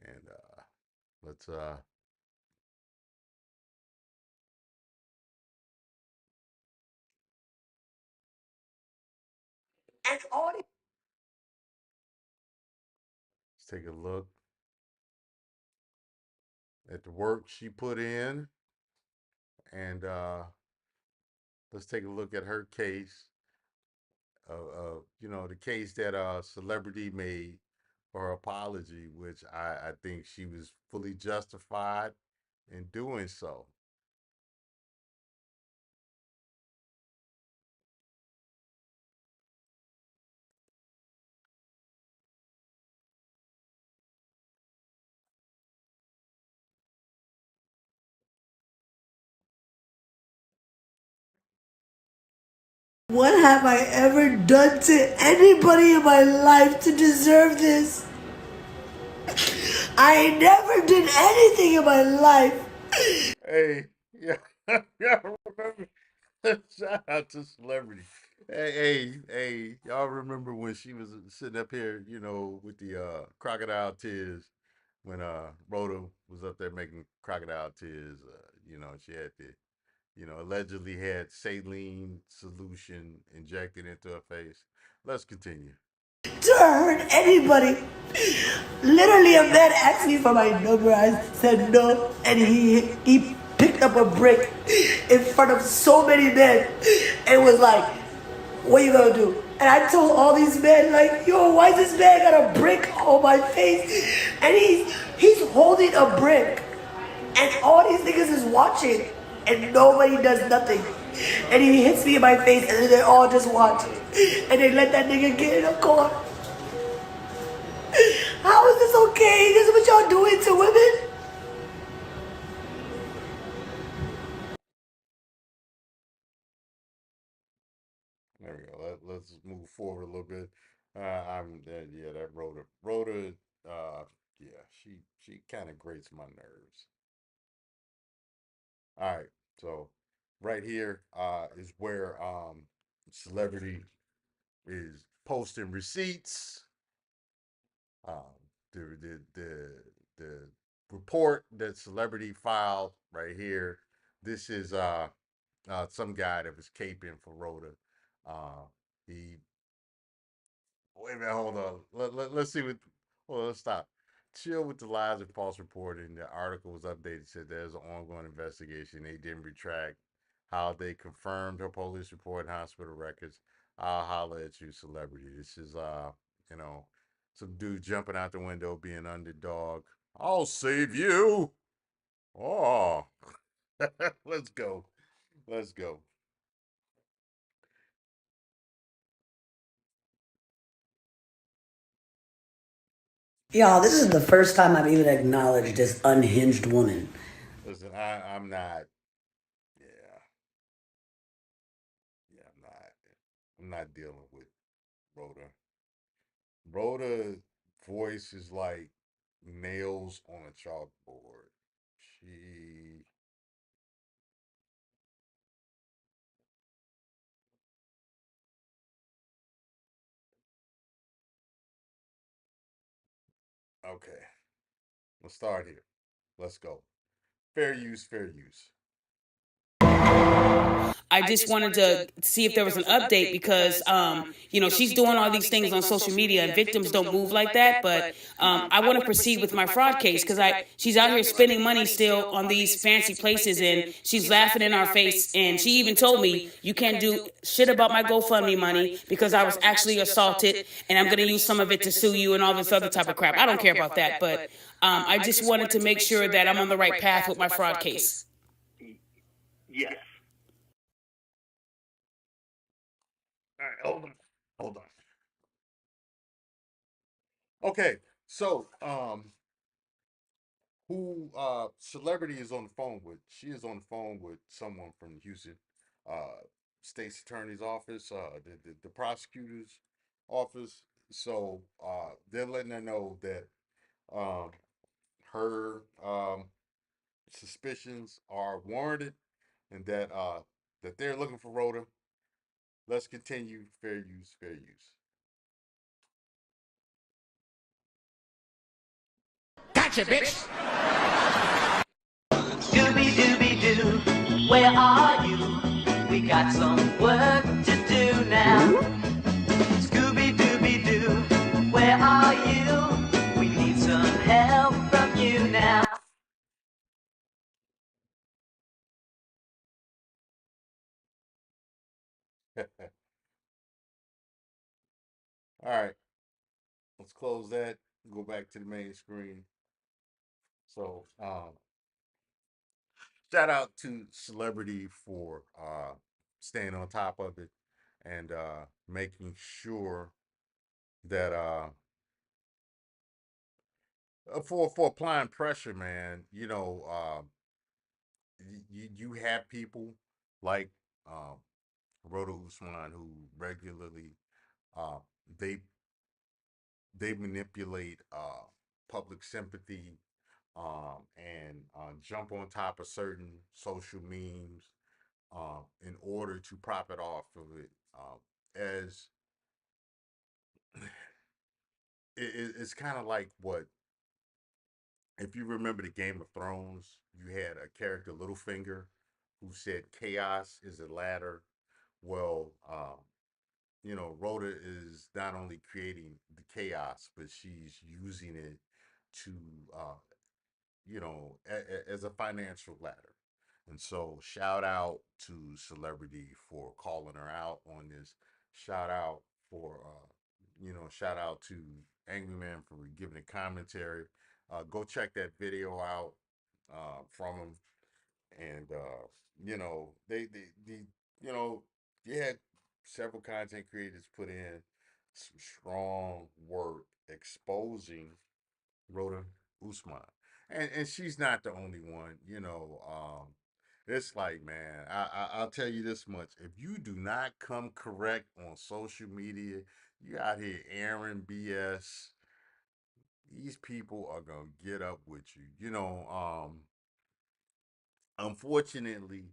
[SPEAKER 1] and let's let's take a look at the work she put in, and let's take a look at her case. The case that Celebrity made for her apology, which I think she was fully justified in doing so.
[SPEAKER 16] What have I ever done to anybody in my life to deserve this? I never did anything in my life.
[SPEAKER 1] Hey, yeah, yeah, remember? Shout out to Celebrity. Hey, y'all remember when she was sitting up here, with the crocodile tears when Rhoda was up there making crocodile tears, she had the, allegedly had saline solution injected into her face. Let's continue.
[SPEAKER 16] To hurt anybody. Literally, a man asked me for my number. I said no, and he picked up a brick in front of so many men and was like, "What you gonna do?" And I told all these men, like, "Yo, why this man got a brick on my face?" And he's holding a brick, and all these niggas is watching, and nobody does nothing. And he hits me in my face, and then they all just watch, and they let that nigga get in a car. How is this okay? This is what y'all doing to women?
[SPEAKER 1] There we go. Let's move forward a little bit. Yeah, that Rhoda, yeah, she kind of grates my nerves. All right, so right here is where Celebrity is posting receipts. Um, the report that Celebrity filed right here. This is some guy that was caping for Rhoda. He Wait a minute, hold on. Let's see what. Well, let's stop. Chill with the lies and false reporting. The article was updated, said there's an ongoing investigation. They didn't retract how they confirmed her police report and hospital records. I'll holler at you, celebrity. This is you know, some dude jumping out the window being underdog. I'll save you. Oh, let's go. Let's go.
[SPEAKER 16] Y'all, this is the first time I've even acknowledged this unhinged woman.
[SPEAKER 1] Listen, I'm not. Yeah, yeah, I'm not. I'm not dealing with Rhoda. Rhoda voice is like nails on a chalkboard. She okay. Let's start here. Let's go. Fair use, fair use.
[SPEAKER 17] I just wanted to see if there was an update because, she's doing all these things on social media and victims don't move like that. But I want to proceed with my fraud case because she's out here spending money still on these fancy places and she's laughing in our face. And she even told me, you can't do shit about my GoFundMe money because I was actually assaulted and I'm going to use some of it to sue you and all this other type of crap. I don't care about that. But I just wanted to make sure that I'm on the right path with my fraud case.
[SPEAKER 1] Yes. All right, hold on. Hold on. Okay. So, who celebrity is on the phone with? She is on the phone with someone from the Houston state's attorney's office, the prosecutor's office. So they're letting her know that um her suspicions are warranted and that they're looking for Rhoda. Let's continue. Fair use, fair use.
[SPEAKER 18] Gotcha, bitch.
[SPEAKER 19] Scooby-Dooby-Doo, where are you? We got some work to do now. Scooby-Dooby-Doo, where are you? We need some help from you now.
[SPEAKER 1] All right, let's close that. Go back to the main screen. So, shout out to Celebrity for staying on top of it and making sure that for applying pressure, man. You have people like um, Rhoda Usman who regularly uh, they they manipulate public sympathy and jump on top of certain social memes in order to profit off of it. As it's kind of like what if you remember the Game of Thrones, you had a character Littlefinger who said chaos is a ladder. Well, Rhoda is not only creating the chaos, but she's using it to uh, as a financial ladder. And so, shout out to Celebrity for calling her out on this. Shout out shout out to Angry Man for giving a commentary. Go check that video out from him. And, they you know, you had several content creators put in some strong work exposing Rhoda Usman. And she's not the only one, it's like, man, I'll tell you this much. If you do not come correct on social media, you out here airing BS, these people are gonna get up with you. Unfortunately,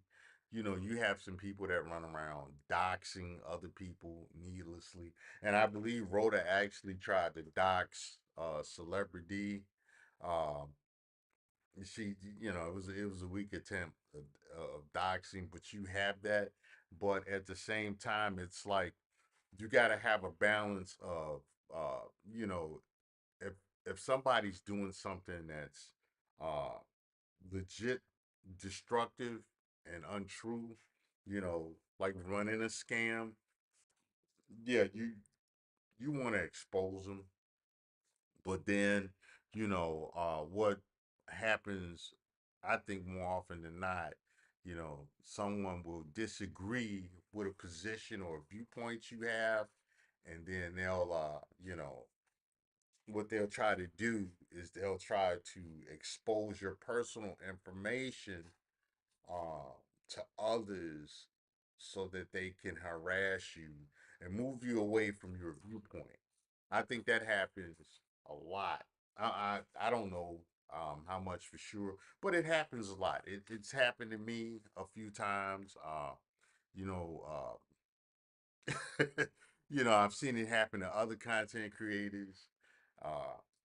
[SPEAKER 1] you have some people that run around doxing other people needlessly. And I believe Rhoda actually tried to dox Celebrity. Um, it was a weak attempt of doxing, but you have that. But at the same time, it's like you got to have a balance of, uh, you know, if somebody's doing something that's uh, legit destructive and untrue, like running a scam, yeah, you want to expose them. But then, what happens, I think more often than not, someone will disagree with a position or a viewpoint you have, and then what they'll try to do is they'll try to expose your personal information uh, to others so that they can harass you and move you away from your viewpoint. I think that happens a lot. I don't know how much for sure, but it happens a lot. It's happened to me a few times. You know, I've seen it happen to other content creators.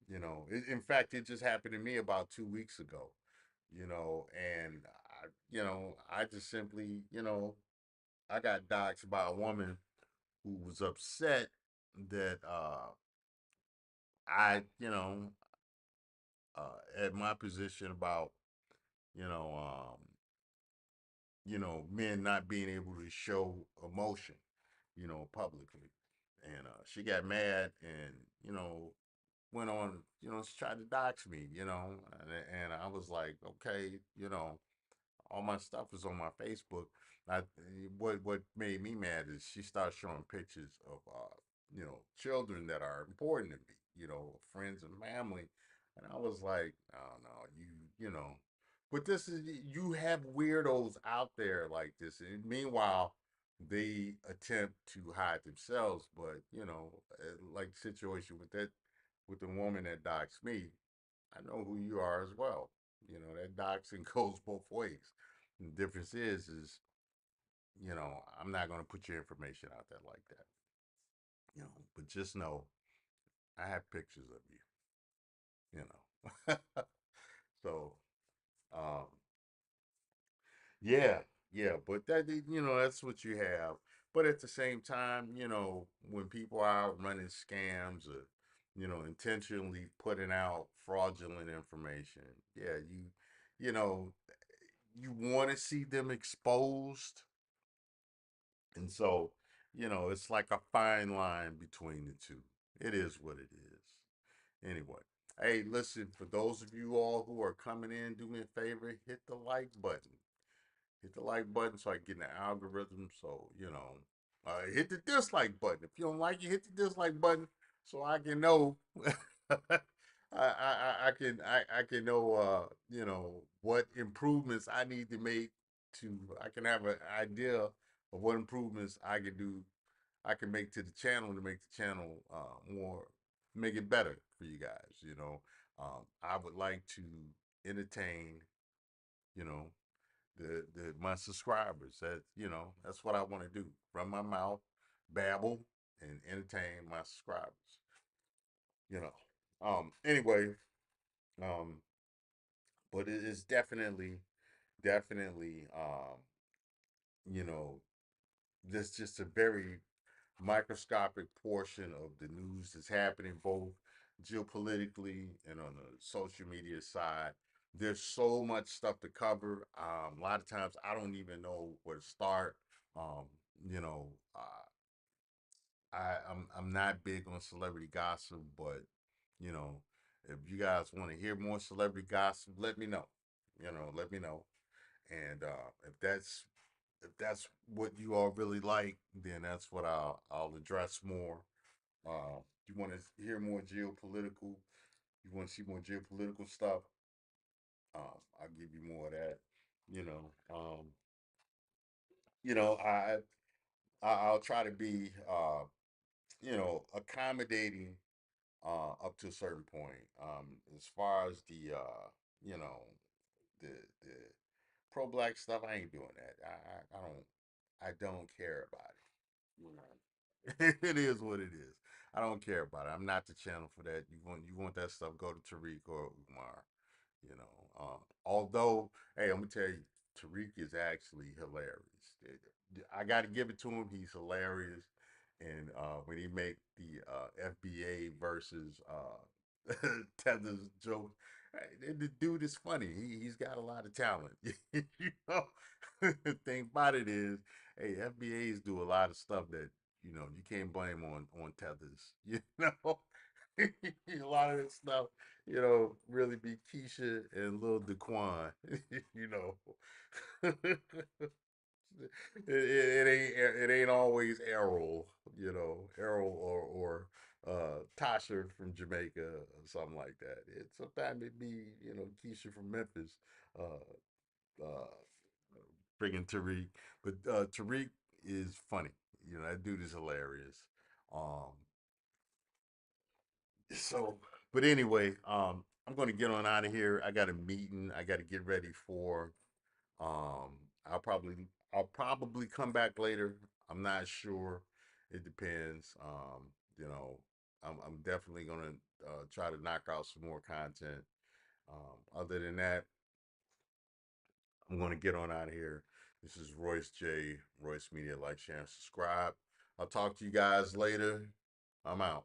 [SPEAKER 1] In fact, it just happened to me about 2 weeks ago. And I just simply, I got doxxed by a woman who was upset that I, at my position about, you know, um, men not being able to show emotion, publicly. And she got mad and, went on, she tried to dox me, and I was like, okay, all my stuff is on my Facebook. I, what made me mad is she started showing pictures of children that are important to me, friends and family, and I was like, oh no, but this is you have weirdos out there like this, and meanwhile they attempt to hide themselves, but like the situation with the woman that doxed me, I know who you are as well. That doxing goes both ways. And the difference is, I'm not going to put your information out there like that. But just know I have pictures of you, So, um, yeah, yeah, but that's what you have. But at the same time, when people are out running scams or, intentionally putting out fraudulent information, yeah, you know, you want to see them exposed. And so, it's like a fine line between the two. It is what it is. Anyway, hey, listen, for those of you all who are coming in, do me a favor, hit the like button. Hit the like button so I get in the algorithm. So, hit the dislike button. If you don't like it, hit the dislike button so I can know. I can know what improvements I need to make to I can have an idea of what improvements I can make to the channel to make the channel more make it better for you guys. I would like to entertain, you know, the my subscribers. That's what I want to do. Run my mouth, babble, and entertain my subscribers. You know. Anyway, um, but it is definitely, you know, this just a very microscopic portion of the news that's happening both geopolitically and on the social media side. There's so much stuff to cover. A lot of times I don't even know where to start. Um, you know, I'm not big on celebrity gossip, but you know, if you guys want to hear more celebrity gossip, let me know. Let me know. And if that's what you all really like, then that's what I'll address more. You want to hear more geopolitical? You want to see more geopolitical stuff? I'll give you more of that. You know, um, I'll try to be accommodating up to a certain point. As far as you know, the pro black stuff, I ain't doing that. I don't care about it. It is what it is. I don't care about it. I'm not the channel for that. You want that stuff? Go to Tariq or Umar. Although, hey, I'm gonna tell you, Tariq is actually hilarious. I got to give it to him. He's hilarious, and when he make the FBA versus Tether's joke, the dude is funny. He's got a lot of talent. The thing about it is, hey, FBAs do a lot of stuff that you can't blame on Tethers. A lot of this stuff really be Keisha and Lil Daquan. you know, it ain't always Errol. Errol or Tasha from Jamaica or something like that. Sometimes it be Keisha from Memphis, uh, friggin' Tariq, but Tariq is funny. That dude is hilarious. Um, So, but anyway, I'm going to get on out of here. I got a meeting. I got to get ready for. Um, I'll probably come back later. I'm not sure. It depends. I'm definitely going to try to knock out some more content. Other than that, I'm going to get on out of here. This is Royce J. Royce Media. Like, share, and subscribe. I'll talk to you guys later. I'm out.